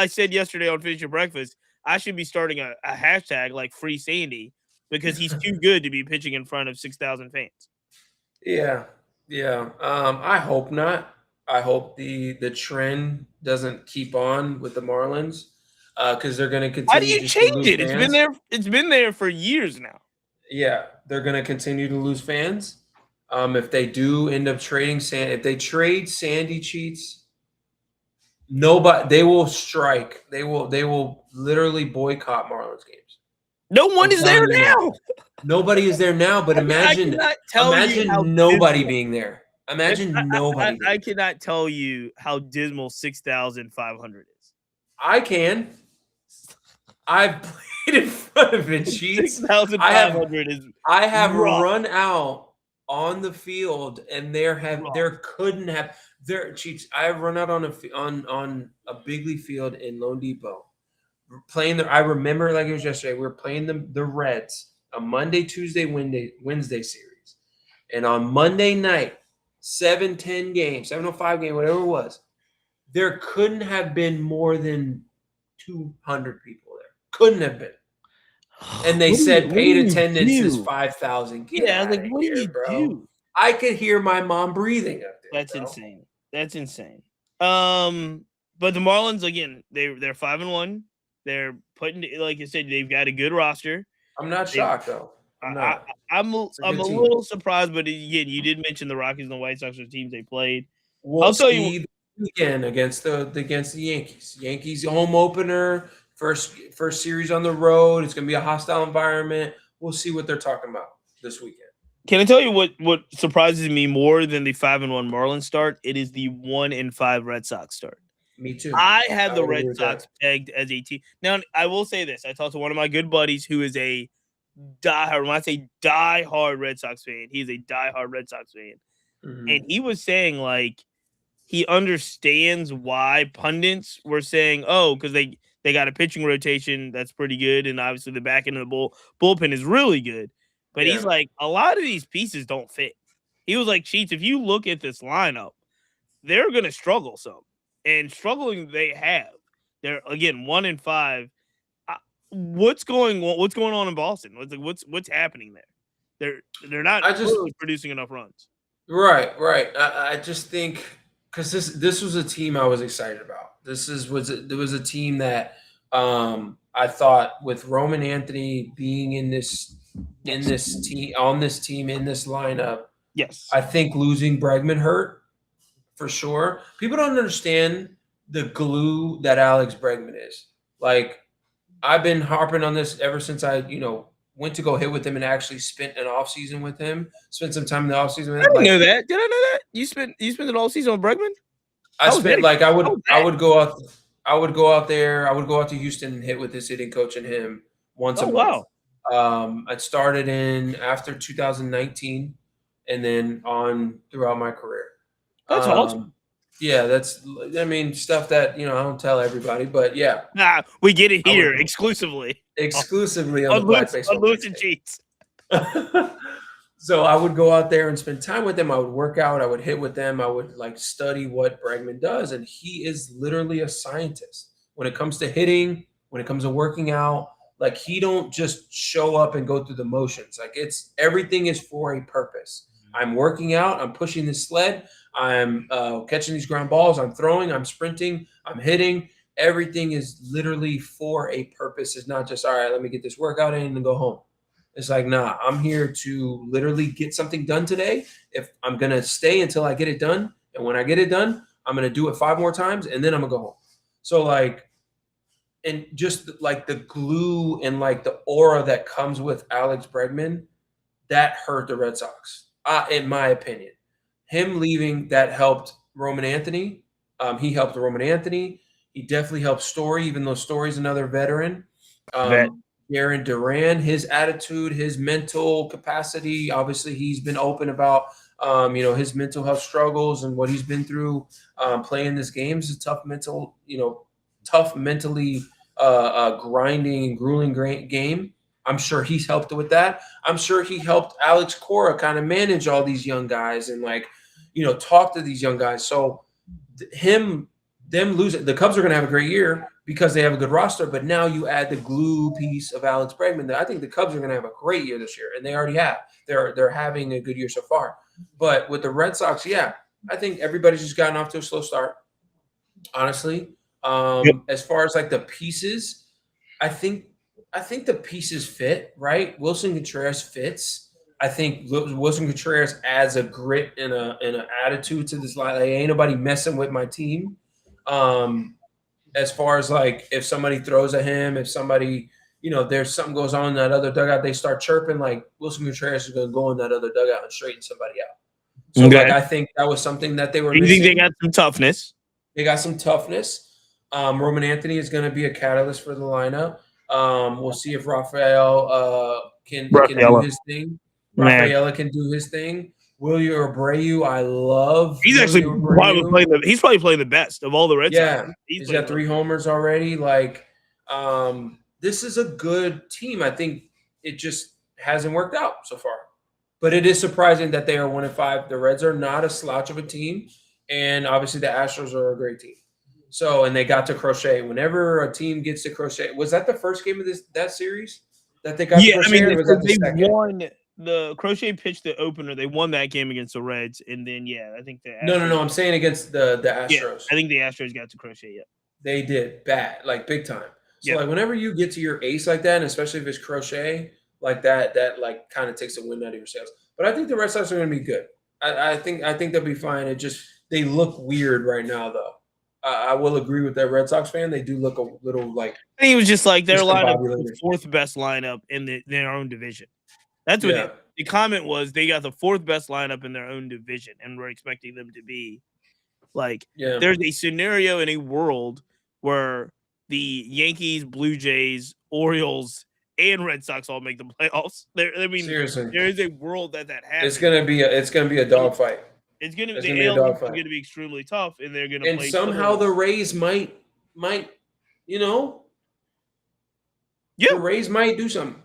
said yesterday on Finish Your Breakfast, I should be starting a hashtag like Free Sandy, because he's too good to be pitching in front of 6,000 fans. Yeah. I hope not. I hope the trend doesn't keep on with the Marlins, because they're going to continue. Why do you change it? It's been there for years now. Yeah, they're going to continue to lose fans. If they do end up trading if they trade Sandy Cheats, they will strike. They will literally boycott Marlins games. No one is there now. Nobody is there now, but imagine nobody being there. Imagine nobody. I cannot tell you how dismal 6,500 is. I can. I've played in front of it, Cheats. 6,500 is. I have run out on the field, and Cheats. I have run out on a big league field in Lone Depot, playing I remember like it was yesterday. We were playing the Reds, a Monday, Tuesday, Wednesday series, and on Monday night, 7:10 game, 7:05 game, whatever it was, there couldn't have been more than 200 people there. Couldn't have been. And they said paid attendance is 5,000. Yeah, like, what do you do? I could hear my mom breathing up there. That's insane. That's insane. But the Marlins, again, they're 5-1. They're putting, like you said, they've got a good roster. I'm not shocked though. I'm a little surprised, but again, you did mention the Rockies and the White Sox are teams they played. I'll tell you again against the Yankees. Yankees home opener, first series on the road. It's going to be a hostile environment. We'll see what they're talking about this weekend. Can I tell you what surprises me more than the 5-1 Marlins start? It is the 1-5 Red Sox start. Me too. I had the Red Sox pegged as a team. Now, I will say this. I talked to one of my good buddies who is a diehard, when I say diehard Red Sox fan, he's a diehard Red Sox fan. Mm-hmm. And he was saying, like, he understands why pundits were saying, oh, because they got a pitching rotation that's pretty good, and obviously the back end of the bullpen is really good. But he's like, a lot of these pieces don't fit. He was like, Cheats, if you look at this lineup, they're going to struggle some. And struggling they have. They're, again, 1-5. What's going on in Boston? What's happening there? They're not producing enough runs. Right. I just think because this was a team I was excited about. There was a team that I thought with Roman Anthony being in this team in this lineup. Yes, I think losing Bregman hurt for sure. People don't understand the glue that Alex Bregman is. Like, I've been harping on this ever since I, went to go hit with him and actually spent an off season with him. Spent some time in the off season with him. I didn't know that. Did I know that? You spent an all season on Bregman? I would go out there. I would go out to Houston and hit with this hitting coach and him once a month. Wow. I started in after 2019 and then on throughout my career. That's awesome. Yeah, that's. I mean, stuff that I don't tell everybody, but yeah, Nah, we get it I would here exclusively exclusively on the on Black on Baseball Lewis and Mixtape. Cheats. So I would go out there and spend time with them. I would work out. I would hit with them. I would like study what Bregman does, and he is literally a scientist when it comes to hitting. When it comes to working out, like he don't just show up and go through the motions. Like it's everything is for a purpose. I'm working out. I'm pushing this sled. I'm catching these ground balls. I'm throwing. I'm sprinting. I'm hitting. Everything is literally for a purpose. It's not just all right. Let me get this workout in and go home. It's like, nah, I'm here to literally get something done today. If I'm going to stay until I get it done. And when I get it done, I'm going to do it 5 more times and then I'm going to go home. So, like, and just like the glue and like the aura that comes with Alex Bregman, that hurt the Red Sox, in my opinion. Him leaving, that helped Roman Anthony. He helped Roman Anthony. He definitely helped Story, even though Story's another veteran. Vet. Aaron Duran, his attitude, his mental capacity. Obviously, he's been open about his mental health struggles and what he's been through playing this game. Is a tough mentally grinding and grueling game. I'm sure he's helped with that. I'm sure he helped Alex Cora kind of manage all these young guys and talk to these young guys. So them losing, the Cubs are going to have a great year because they have a good roster. But now you add the glue piece of Alex Bregman. I think the Cubs are going to have a great year this year, and they already have. They're having a good year so far. But with the Red Sox, yeah, I think everybody's just gotten off to a slow start. Honestly, as far as like the pieces, I think the pieces fit right. Wilson Contreras fits. I think Wilson Contreras adds a grit and an attitude to this line. Like, ain't nobody messing with my team. As far as like if somebody throws at him, if somebody, there's something goes on in that other dugout, they start chirping, like Wilson Contreras is going to go in that other dugout and straighten somebody out. So like I think that was something that they were missing. You think they got some toughness? They got some toughness. Roman Anthony is going to be a catalyst for the lineup. We'll see if Rafael can do his thing. Rafaela can do his thing. Willie Abreu, I love. He's actually he's probably playing the best of all the Red Sox. Yeah, he's got 3 homers already. Like, this is a good team. I think it just hasn't worked out so far. But it is surprising that they are 1-5. The Reds are not a slouch of a team, and obviously the Astros are a great team. So, and they got to crochet. Whenever a team gets to crochet, was that the first game of that series that they got to crochet? I mean, or was that the second? Won the crochet pitched the opener. They won that game against the Reds, and then I think the Astros, no. I'm saying against the Astros. Yeah, I think the Astros got to crochet. Yeah, they did bad, like big time. So like whenever you get to your ace like that, and especially if it's crochet like that like kind of takes the wind out of your sails. But I think the Red Sox are going to be good. I think they'll be fine. It just they look weird right now, though. I will agree with that Red Sox fan. They do look a little like. I think it was just like their lineup, the 4th best lineup in their own division. That's what the comment was. They got the 4th best lineup in their own division, and we're expecting them to be like. Yeah. There's a scenario in a world where the Yankees, Blue Jays, Orioles, and Red Sox all make the playoffs. Seriously, there is a world that happens. It's gonna be a dogfight. It's gonna be a dogfight. It's gonna be extremely tough, and they're gonna. And somehow the Rays might, the Rays might do something.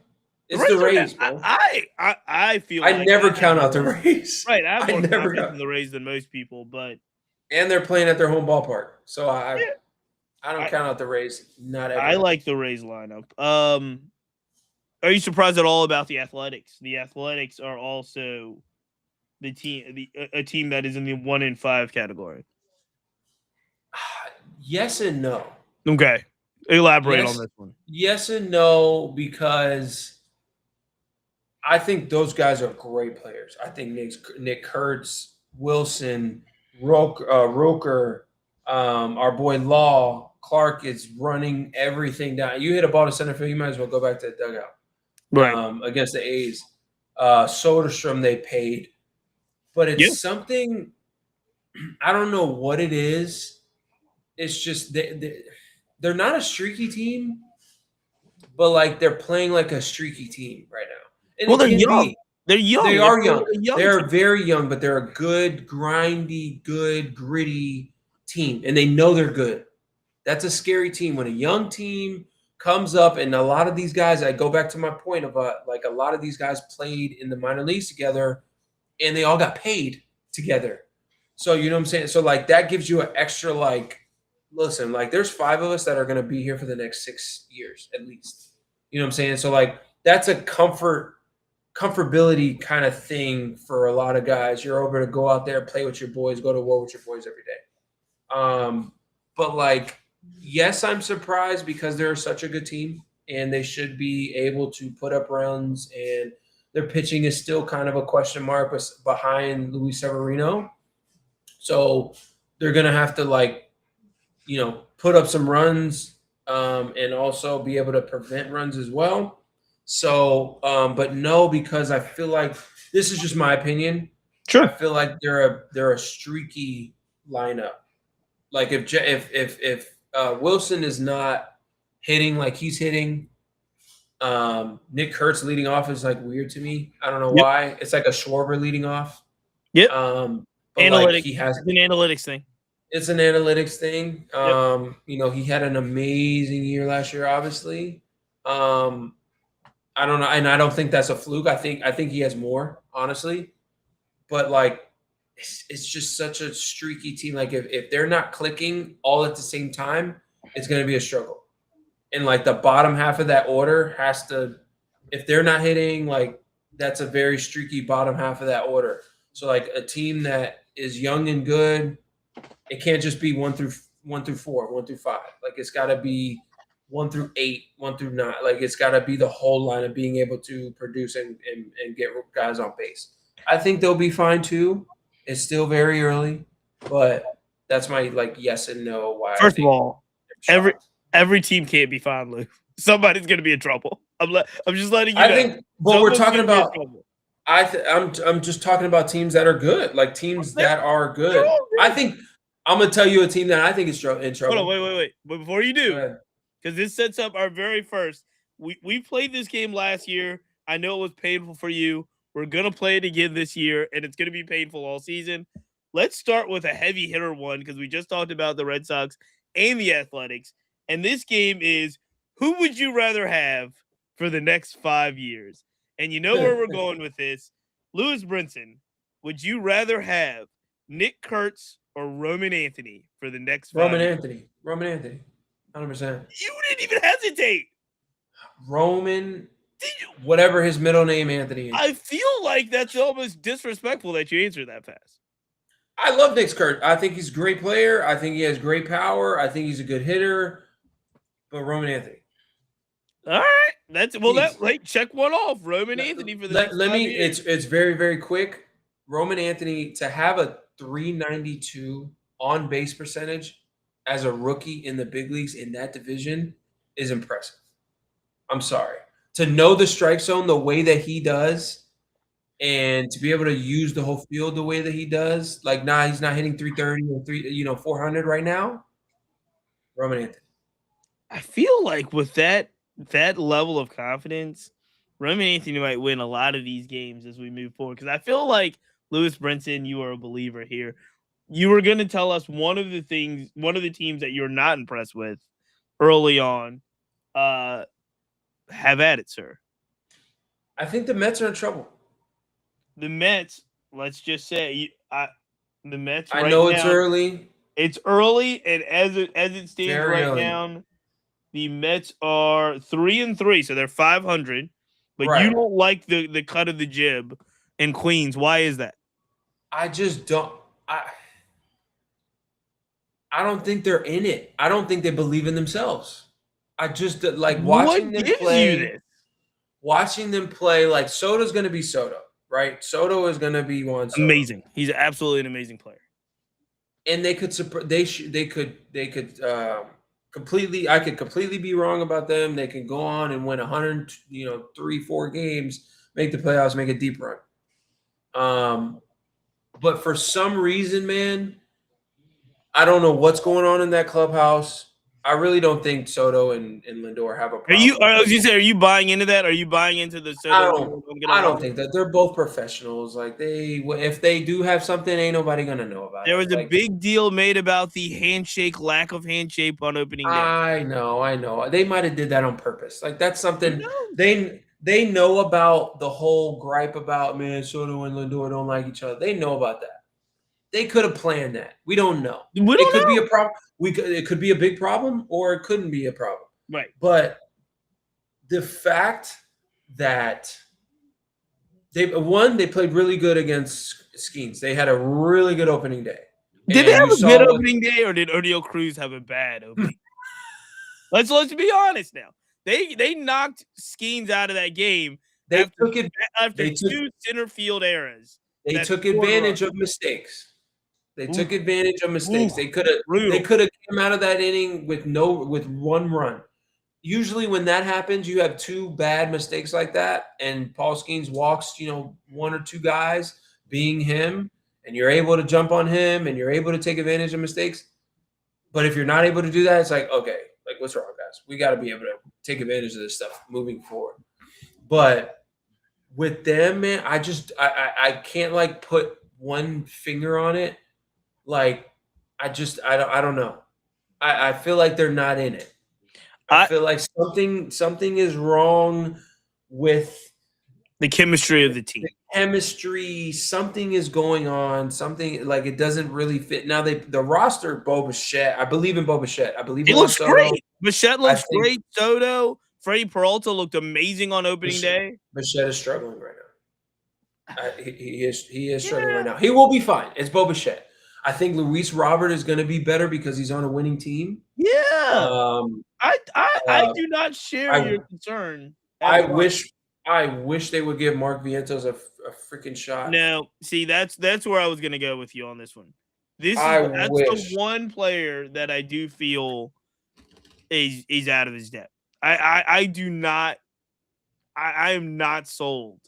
It's the Rays, bro. I feel I never count out the Rays. Right, I have more confidence in the Rays than most people, but they're playing at their home ballpark, so I don't count out the Rays. Not ever. I like the Rays lineup. Are you surprised at all about the Athletics? The Athletics are also the team, a team that is in the 1-5 category. Yes and no. Okay, elaborate on this one. Yes and no, because I think those guys are great players. I think Nick Kurtz, Wilson, Roker, our boy Law, Clark is running everything down. You hit a ball to center field, you might as well go back to the dugout. Right. Against the A's. Soderstrom they paid. But it's something, I don't know what it is. It's just they're not a streaky team, but like they're playing like a streaky team right now. And well, they're young. They're young. They are young. They're very young, but they're a good, grindy, good, gritty team, and they know they're good. That's a scary team. When a young team comes up, and a lot of these guys, I go back to my point of like a lot of these guys played in the minor leagues together, and they all got paid together. So you know what I'm saying? So like that gives you an extra like, listen, like there's 5 of us that are going to be here for the next 6 years at least. You know what I'm saying? So like that's a comfortability kind of thing for a lot of guys. You're able to go out there, play with your boys, go to war with your boys every day. But like, yes, I'm surprised because they're such a good team and they should be able to put up runs, and their pitching is still kind of a question mark behind Luis Severino. So they're going to have to like, put up some runs and also be able to prevent runs as well. So, but no, because I feel like this is just my opinion. Sure. I feel like they're a streaky lineup. Like if Wilson is not hitting like he's hitting, Nick Kurtz leading off is like weird to me. I don't know why. It's like a Schwarber leading off. Yep. But analytics. Like he has it's an analytics thing. It's an analytics thing. He had an amazing year last year, obviously. I don't know, and I don't think that's a fluke. I think he has more, honestly. But like it's just such a streaky team. Like if they're not clicking all at the same time, it's going to be a struggle. And like the bottom half of that order has to, if they're not hitting, like that's a very streaky bottom half of that order. So like a team that is young and good, it can't just be 1 through 4, 1 through 5. Like it's got to be 1 through 8, 1 through 9. Like it's got to be the whole line of being able to produce and get guys on base. I think they'll be fine too. It's still very early, but that's my like yes and no. Why? First of all, every team can't be fine, Lou. Somebody's going to be in trouble. I'm just letting you know. I think, but we're talking about. I'm just talking about teams that are good, like teams that are good. I think I'm gonna tell you a team that I think is in trouble. Hold on, wait. But before you do, because this sets up our very first. We played this game last year. I know it was painful for you. We're gonna play it again this year, and it's gonna be painful all season. Let's start with a heavy hitter one because we just talked about the Red Sox and the Athletics, and this game is who would you rather have for the next 5 years? And you know where we're going with this. Lewis Brinson, would you rather have Nick Kurtz or Roman Anthony for the next 5 years? Roman Anthony. 100%. You didn't even hesitate. Roman, whatever his middle name Anthony is. I feel like that's almost disrespectful that you answered that fast. I love Nick Kurtz. I think he's a great player. I think he has great power. I think he's a good hitter. But Roman Anthony. All right. Check one off. Roman Anthony for the next 5 years. It's very, very quick. Roman Anthony, to have a 392 on base percentage as a rookie in the big leagues in that division is impressive. I'm sorry. To know the strike zone the way that he does and to be able to use the whole field the way that he does, like he's not hitting 330 or 400 right now. Roman Anthony. I feel like with that level of confidence, Roman Anthony might win a lot of these games as we move forward. Because I feel like Lewis Brinson, you are a believer here. You were going to tell us one of the teams that you're not impressed with early on. Have at it, sir. I think the Mets are in trouble. The Mets, let's just say, the Mets. I know it's early. It's early, and as it stands now, the Mets are 3-3, so they're 500. But you don't like the cut of the jib in Queens. Why is that? I just don't. I don't think they're in it. I don't think they believe in themselves. I just like watching them play. Watching them play, like Soto's going to be Soto, right? Soto is going to be Juan Soto. Amazing. He's absolutely an amazing player. And they could completely. I could completely be wrong about them. They can go on and win 100, 3-4 games, make the playoffs, make a deep run. But for some reason, man, I don't know what's going on in that clubhouse. I really don't think Soto and Lindor have a Are you? problem. Are you buying into that? Are you buying into the Soto? I don't think that. They're both professionals. Like if they do have something, ain't nobody gonna know about it. There was a big deal made about the lack of handshake on opening day. I know. They might have did that on purpose. Like that's something they know about. The whole gripe about, man, Soto and Lindor don't like each other. They know about that. They could have planned that. We don't know. It could be a problem. It could be a big problem, or it couldn't be a problem. Right. But the fact that they played really good against Skeens. They had a really good opening day. Did they have a good opening day, or did O'Neal Cruz have a bad opening? Let's be honest now. They knocked Skeens out of that game. After two center field eras. They took advantage of mistakes. They took advantage of mistakes. They could have come out of that inning with one run. Usually when that happens, you have two bad mistakes like that, and Paul Skeens walks, one or two guys, being him, and you're able to jump on him, and you're able to take advantage of mistakes. But if you're not able to do that, it's like, okay, like what's wrong, guys? We got to be able to take advantage of this stuff moving forward. But with them, man, I can't like put one finger on it. Like I don't know. I feel like they're not in it. I feel like something is wrong with the chemistry of the team. Something is going on. Something like it doesn't really fit. Now the roster, Bo Bichette. I believe in Bo Bichette. I believe he looks great. Bichette looks great. Soto, Freddie Peralta looked amazing on opening day. Bichette is struggling right now. He is struggling right now. He will be fine. It's Bo Bichette. I think Luis Robert is going to be better because he's on a winning team. Yeah. I do not share your concern. I wish they would give Mark Vientos a freaking shot. No, see, that's where I was going to go with you on this one. That's the one player that I do feel is out of his depth. I do not. I am not sold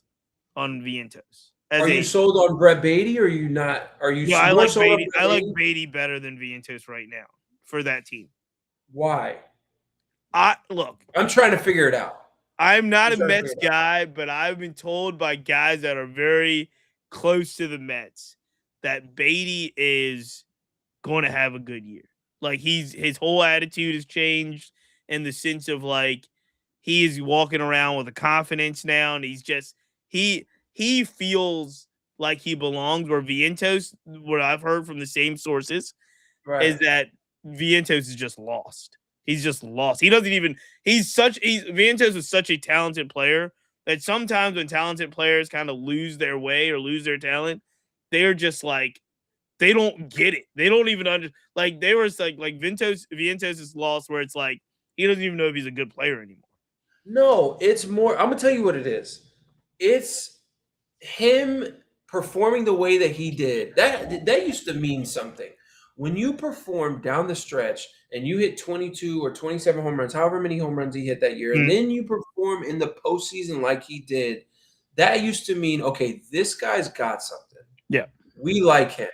on Vientos. Are you sold on Brett Beatty, or are you not? Are you? Yeah, I like Beatty. I like Beatty better than Vientos right now for that team. Why? Look. I'm trying to figure it out. I'm not a Mets guy, but I've been told by guys that are very close to the Mets that Beatty is going to have a good year. Like his whole attitude has changed in the sense of like he is walking around with a confidence now, and he's just he feels like he belongs. Where Vientos, what I've heard from the same sources, is that Vientos is just lost. He's just lost. He doesn't even. Vientos is such a talented player that sometimes when talented players kind of lose their way or lose their talent, they're just like they don't get it. They don't even like they were like Vientos is lost where it's like he doesn't even know if he's a good player anymore. No, it's more. I'm gonna tell you what it is. It's him performing the way that he did. That used to mean something. When you perform down the stretch and you hit 22 or 27 home runs, however many home runs he hit that year, and then you perform in the postseason like he did, that used to mean, okay, this guy's got something. Yeah. We like him.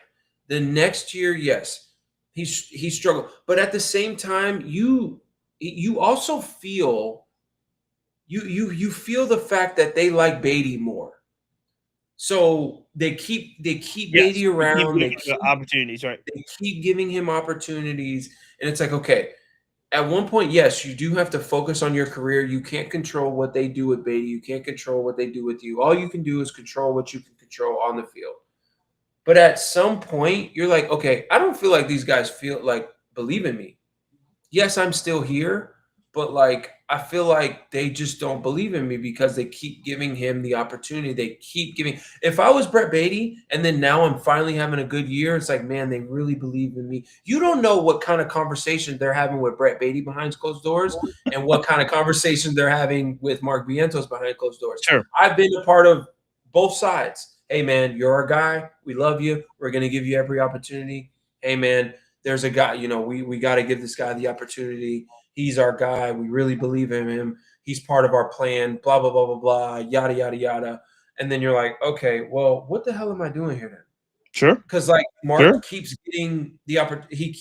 The next year, yes, he struggled. But at the same time, you also feel you feel the fact that they like Beatty more. So they keep Beatty around. They keep opportunities, right? They keep giving him opportunities, and it's like, okay, at one point, yes, you do have to focus on your career. You can't control what they do with Beatty. You can't control what they do with you. All you can do is control what you can control on the field. But at some point, you're like, okay, I don't feel like these guys believe in me. Yes, I'm still here, but like I feel like they just don't believe in me because they keep giving him the opportunity. They keep giving. If I was Brett Beatty and then now I'm finally having a good year, it's like, man, they really believe in me. You don't know what kind of conversation they're having with Brett Beatty behind closed doors and what kind of conversation they're having with Mark Vientos behind closed doors. Sure. I've been a part of both sides. Hey, man, you're our guy. We love you. We're going to give you every opportunity. Hey, man, there's a guy, we got to give this guy the opportunity. He's our guy. We really believe in him. He's part of our plan, blah, blah, blah, blah, blah, yada, yada, yada. And then you're like, okay, well, what the hell am I doing here then? Sure. Because like Mark keeps getting the opportunity.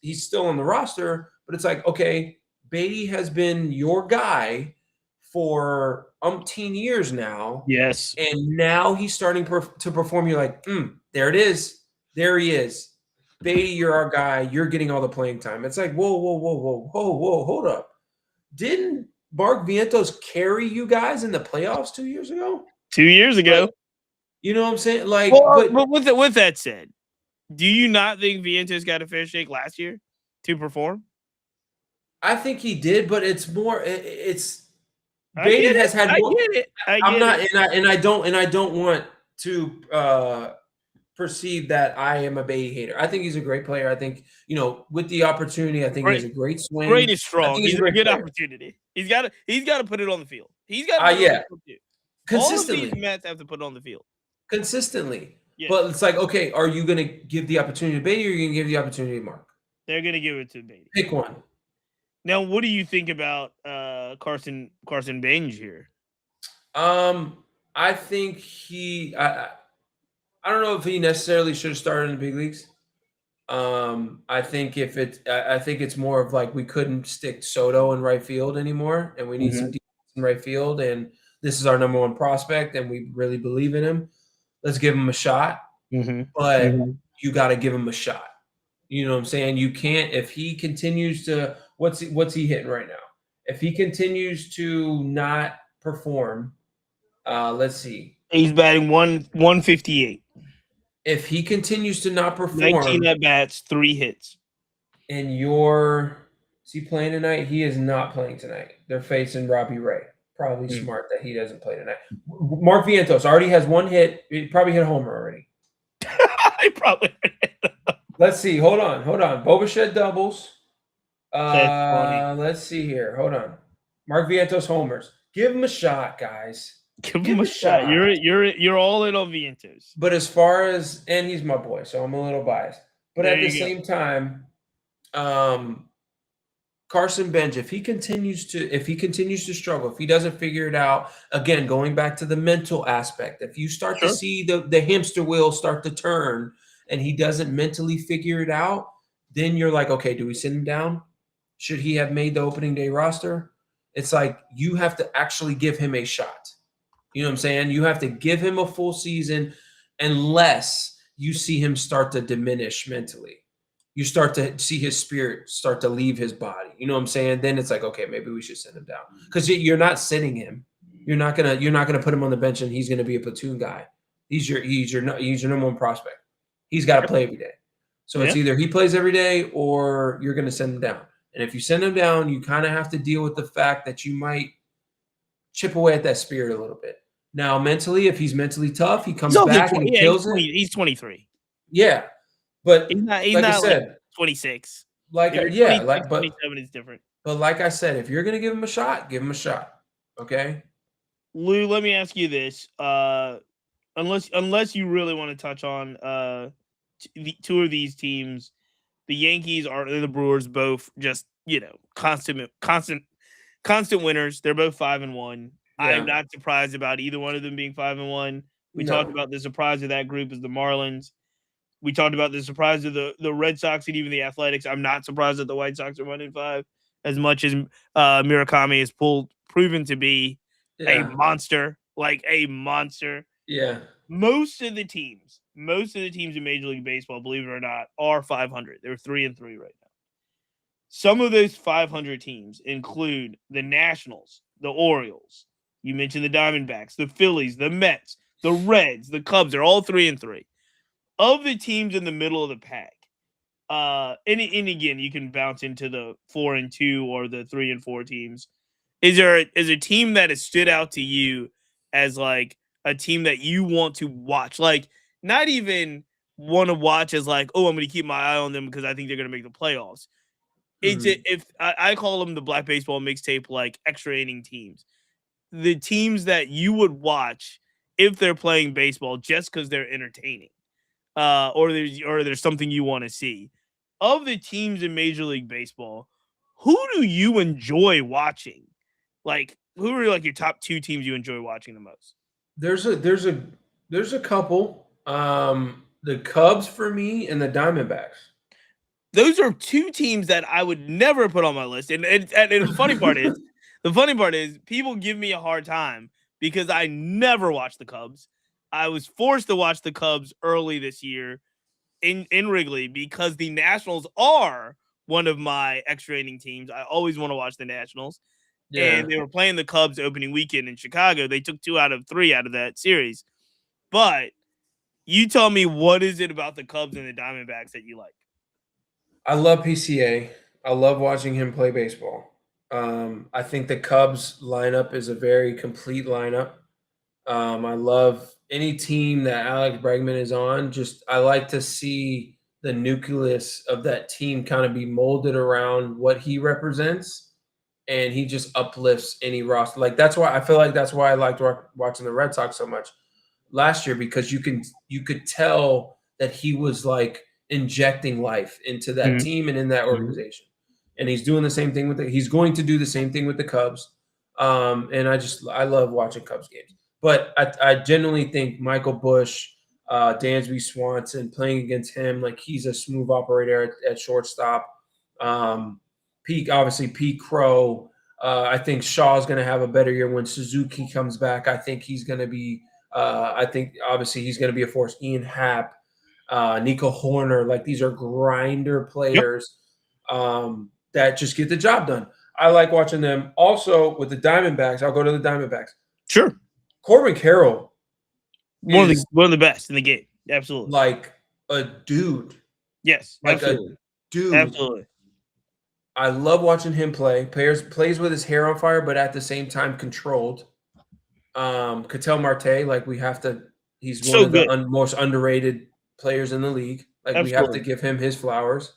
He's still on the roster, but But it's like, okay, Beatty has been your guy for umpteen years now. Yes. And now he's starting to perform. You're like, there it is. There he is. Beatty, you're our guy. You're getting all the playing time. It's like, whoa, whoa, whoa, whoa, whoa, whoa, hold up. Didn't Mark Vientos carry you guys in the playoffs 2 years ago? 2 years ago. Like, you know what I'm saying? Like, well, but with that said, do you not think Vientos got a fair shake last year to perform? I think he did, but it's more. It's Beatty has had. More, I get it. I'm not, and I don't want to perceive that I am a Beatty hater. I think he's a great player. I think, with the opportunity, I think he has a great swing. Great is strong. He's a good player. Opportunity. He's got to put it on the field. He's got to consistently. All of these Mets have to put it on the field consistently. Yeah. But it's like, okay, are you going to give the opportunity to Beatty, or are you going to give the opportunity to Mark? They're going to give it to Beatty. Pick one. Now, what do you think about Carson Benj here? I think I don't know if he necessarily should have started in the big leagues. I think it's more of like, we couldn't stick Soto in right field anymore, and we need some defense in right field, and this is our number one prospect, and we really believe in him. Let's give him a shot. But you got to give him a shot. You know what I'm saying? You can't, if he continues to, what's he hitting right now? If he continues to not perform, let's see. He's batting 158. If he continues to not perform, 19 at bats, 3 hits. And is he playing tonight? He is not playing tonight. They're facing Robbie Ray. Probably smart that he doesn't play tonight. Mark Vientos already has 1 hit. He probably hit a homer already. He probably. Let's see. Hold on. Bobachet doubles. Let's see here. Hold on. Mark Vientos homers. Give him a shot, guys. Give him a shot. You're all in on Vientos. But as far as, and he's my boy, so I'm a little biased. But at the same time, Carson Benj, if he continues to struggle, if he doesn't figure it out, again, going back to the mental aspect, if you start to see the hamster wheel start to turn and he doesn't mentally figure it out, then you're like, okay, do we send him down? Should he have made the opening day roster? It's like, you have to actually give him a shot. You know what I'm saying? You have to give him a full season unless you see him start to diminish mentally. You start to see his spirit start to leave his body. You know what I'm saying? Then it's like, okay, maybe we should send him down, because you're not sitting him. You're not gonna put him on the bench and he's gonna be a platoon guy. He's your number one prospect. He's got to play every day. So it's either he plays every day or you're gonna send him down. And if you send him down, you kind of have to deal with the fact that you might chip away at that spirit a little bit. Now, mentally, if he's mentally tough, he comes back and he kills it. He's 23. Yeah. But he's not I said, like 26. But 27 is different. But like I said, if you're gonna give him a shot, give him a shot. Okay. Lou, let me ask you this. Unless you really want to touch on two of these teams, the Yankees are the Brewers, both just constant winners. They're both 5-1. Yeah. I'm not surprised about either one of them being 5-1. We talked about the surprise of that group is the Marlins. We talked about the surprise of the Red Sox and even the Athletics. I'm not surprised that the White Sox are 1-5, as much as Murakami has proven to be a monster, like a monster. Yeah. Most of the teams in Major League Baseball, believe it or not, are 500. They're 3-3 right now. Some of those 500 teams include the Nationals, the Orioles. You mentioned the Diamondbacks, the Phillies, the Mets, the Reds, the Cubs. They're all 3-3. Of the teams in the middle of the pack, and again, you can bounce into the 4-2 or the 3-4 teams. Is there a team that has stood out to you as like a team that you want to watch? Like, not even want to watch as like, oh, I'm going to keep my eye on them because I think they're going to make the playoffs. If I call them the Black Baseball Mixtape, like extra inning teams, the teams that you would watch if they're playing baseball just because they're entertaining, or there's something you want to see. Of the teams in Major League Baseball, who do you enjoy watching? Like, who are like your top 2 teams you enjoy watching the most? There's a couple. The Cubs for me and the Diamondbacks. those are two teams that I would never put on my list. And the funny part is people give me a hard time because I never watched the Cubs. I was forced to watch the Cubs early this year in Wrigley because the Nationals are one of my extra inning teams. I always want to watch the Nationals. And they were playing the Cubs opening weekend in Chicago. They took 2 out of 3 out of that series. But you tell me, what is it about the Cubs and the Diamondbacks that you like? I love PCA. I love watching him play baseball. I think the Cubs lineup is a very complete lineup. I love any team that Alex Bregman is on. Just I like to see the nucleus of that team kind of be molded around what he represents, and he just uplifts any roster. Like that's why I feel like that's why I liked watching the Red Sox so much last year, because you could tell that he was like injecting life into that team and in that organization. And he's doing the same thing he's going to do the same thing with the Cubs. And I love watching Cubs games. But I genuinely think Michael Busch, Dansby Swanson, playing against him, like he's a smooth operator at shortstop. Pete Crow. I think Shaw's going to have a better year when Suzuki comes back. I think he's going to be. I think obviously he's going to be a force. Ian Happ, Nico Horner, like these are grinder players that just get the job done. I like watching them. Also with the Diamondbacks, I'll go to the Diamondbacks. Sure. Corbin Carroll, one of the best in the game. Absolutely. Like a dude. Yes, like absolutely. a dude. Absolutely. I love watching him play. Plays with his hair on fire, but at the same time controlled. Ketel Marte, like we have to. He's one of the most underrated players in the league. Like we have to give him his flowers.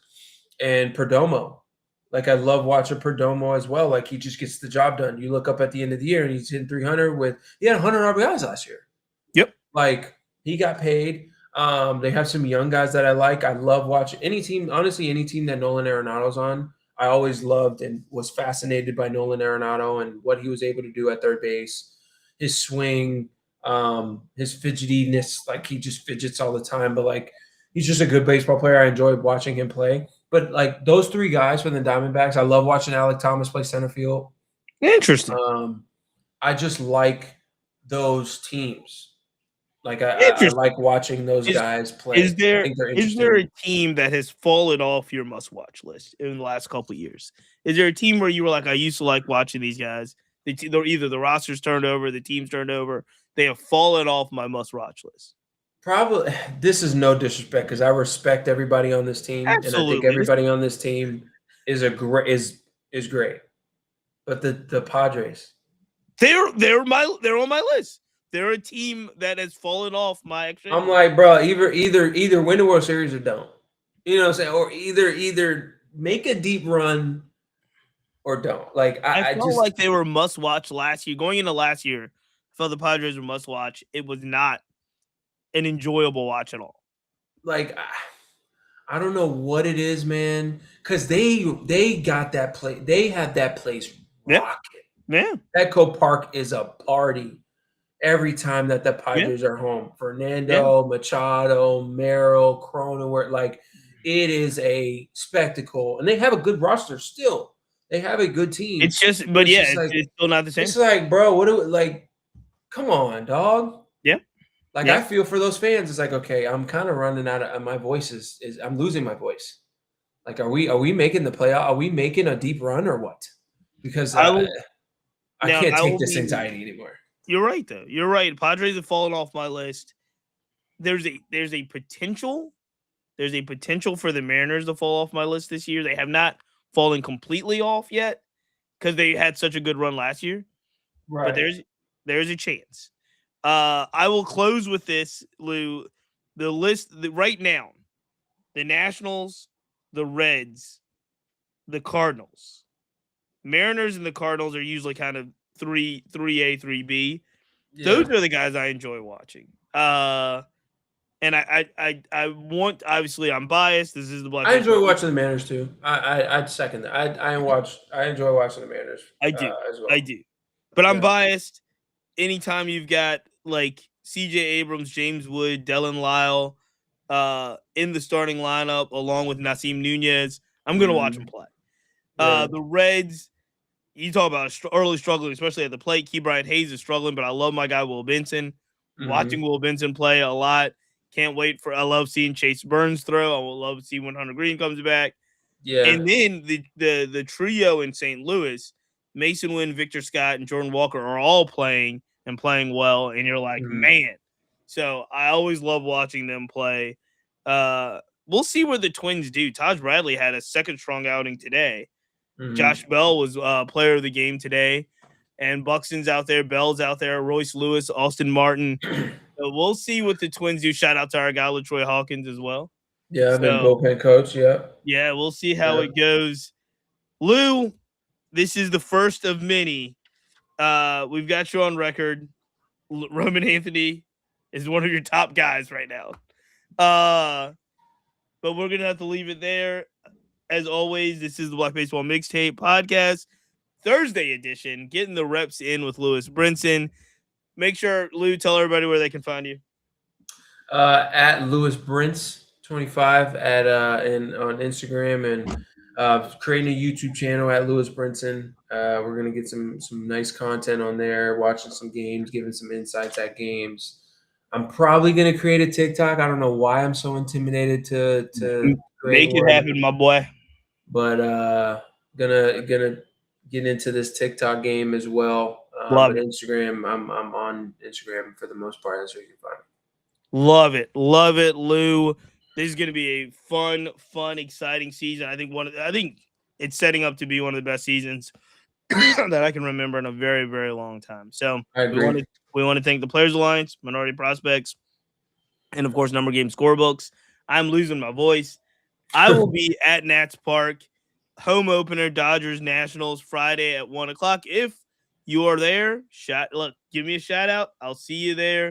And Perdomo, like I love watching Perdomo as well. Like he just gets the job done. You look up at the end of the year and he's hitting 300 he had 100 RBIs last year. Yep. Like he got paid. They have some young guys that I like. I love watching any team. Honestly, any team that Nolan Arenado's on, I always loved and was fascinated by Nolan Arenado and what he was able to do at third base. His swing, his fidgetiness, like he just fidgets all the time. But like he's just a good baseball player. I enjoyed watching him play. But like those three guys from the Diamondbacks, I love watching Alec Thomas play center field. Interesting. I just like those teams. Like I like watching those guys play. Is there a team that has fallen off your must-watch list in the last couple of years? Is there a team where you were like, I used to like watching these guys? Either the rosters turned over, the teams turned over. They have fallen off my must-watch list. Probably. This is no disrespect because I respect everybody on this team, Absolutely. And I think everybody on this team is great. But the Padres, they're on my list. They're a team that has fallen off my extra. I'm like, bro, either win the World Series or don't. You know what I'm saying? Or either make a deep run or don't. Like I felt like they were must watch last year. Going into last year, I felt the Padres were must watch. It was not an enjoyable watch at all. Like I don't know what it is, man. Because they got that place. They have that place rocking. Yeah. Petco Park is a party every time that the Padres are home. Fernando, Machado, Merrill, Cronenworth, like it is a spectacle. And they have a good roster still. They have a good team. It's just, but it's still not the same. It's like, bro, come on, dog. Yeah. Like I feel for those fans. It's like, okay, I'm kind of running out of my voice is I'm losing my voice. Like, are we making the playoff? Are we making a deep run or what? Because I can't take this anxiety anymore. You're right, though. You're right. Padres have fallen off my list. There's a potential. There's a potential for the Mariners to fall off my list this year. They have not fallen completely off yet because they had such a good run last year. Right. But there's a chance. I will close with this, Lou. The list right now: the Nationals, the Reds, the Cardinals. Mariners and the Cardinals are usually kind of 3A, 3B. Yeah. Those are the guys I enjoy watching. And I want, obviously I'm biased. This is the Black. I enjoy watching the Mariners too. I'd second that. I enjoy watching the Mariners. I do as well. I do, but I'm biased. Anytime you've got like C.J. Abrams, James Wood, Dylan Lyle, in the starting lineup along with Nasim Nunez. I'm going to watch him play. Yeah. The Reds, you talk about early struggling, especially at the plate. Key Bryant Hayes is struggling, but I love my guy Will Benson. Watching Will Benson play a lot. Can't wait I love seeing Chase Burns throw. I will love to see when Hunter Green comes back. Yeah. And then the trio in St. Louis, Mason Wynn, Victor Scott, and Jordan Walker are all playing and playing well. And you're like, man. So I always love watching them play. We'll see where the Twins do. Taj Bradley had a second strong outing today. Josh Bell was player of the game today. And Buxton's out there, Bell's out there, Royce Lewis, Austin Martin. So we'll see what the Twins do. Shout out to our guy, LaTroy Hawkins, as well. Yeah, I've been bullpen coach, Yeah, we'll see how it goes. Lou, this is the first of many. We've got you on record. Roman Anthony is one of your top guys right now. But we're going to have to leave it there. As always, this is the Black Baseball Mixtape Podcast, Thursday edition, getting the reps in with Lewis Brinson. Make sure, Lou, tell everybody where they can find you. At Lewis Brince 25 on Instagram, and creating a YouTube channel at Lewis Brinson. We're gonna get some nice content on there, watching some games, giving some insights at games. I'm probably gonna create a TikTok. I don't know why I'm so intimidated to make it happen, my boy. But gonna get into this TikTok game as well. Love but it. Instagram, I'm on Instagram for the most part. That's where you can find me. Love it, Lou. This is going to be a fun, exciting season. I think it's setting up to be one of the best seasons that I can remember in a very, very long time. So we want to thank the Players Alliance, Minority Prospects, and of course, Number Game Scorebooks. I'm losing my voice. I will be at Nats Park, home opener, Dodgers Nationals, Friday at 1:00. If you are there, give me a shout out. I'll see you there.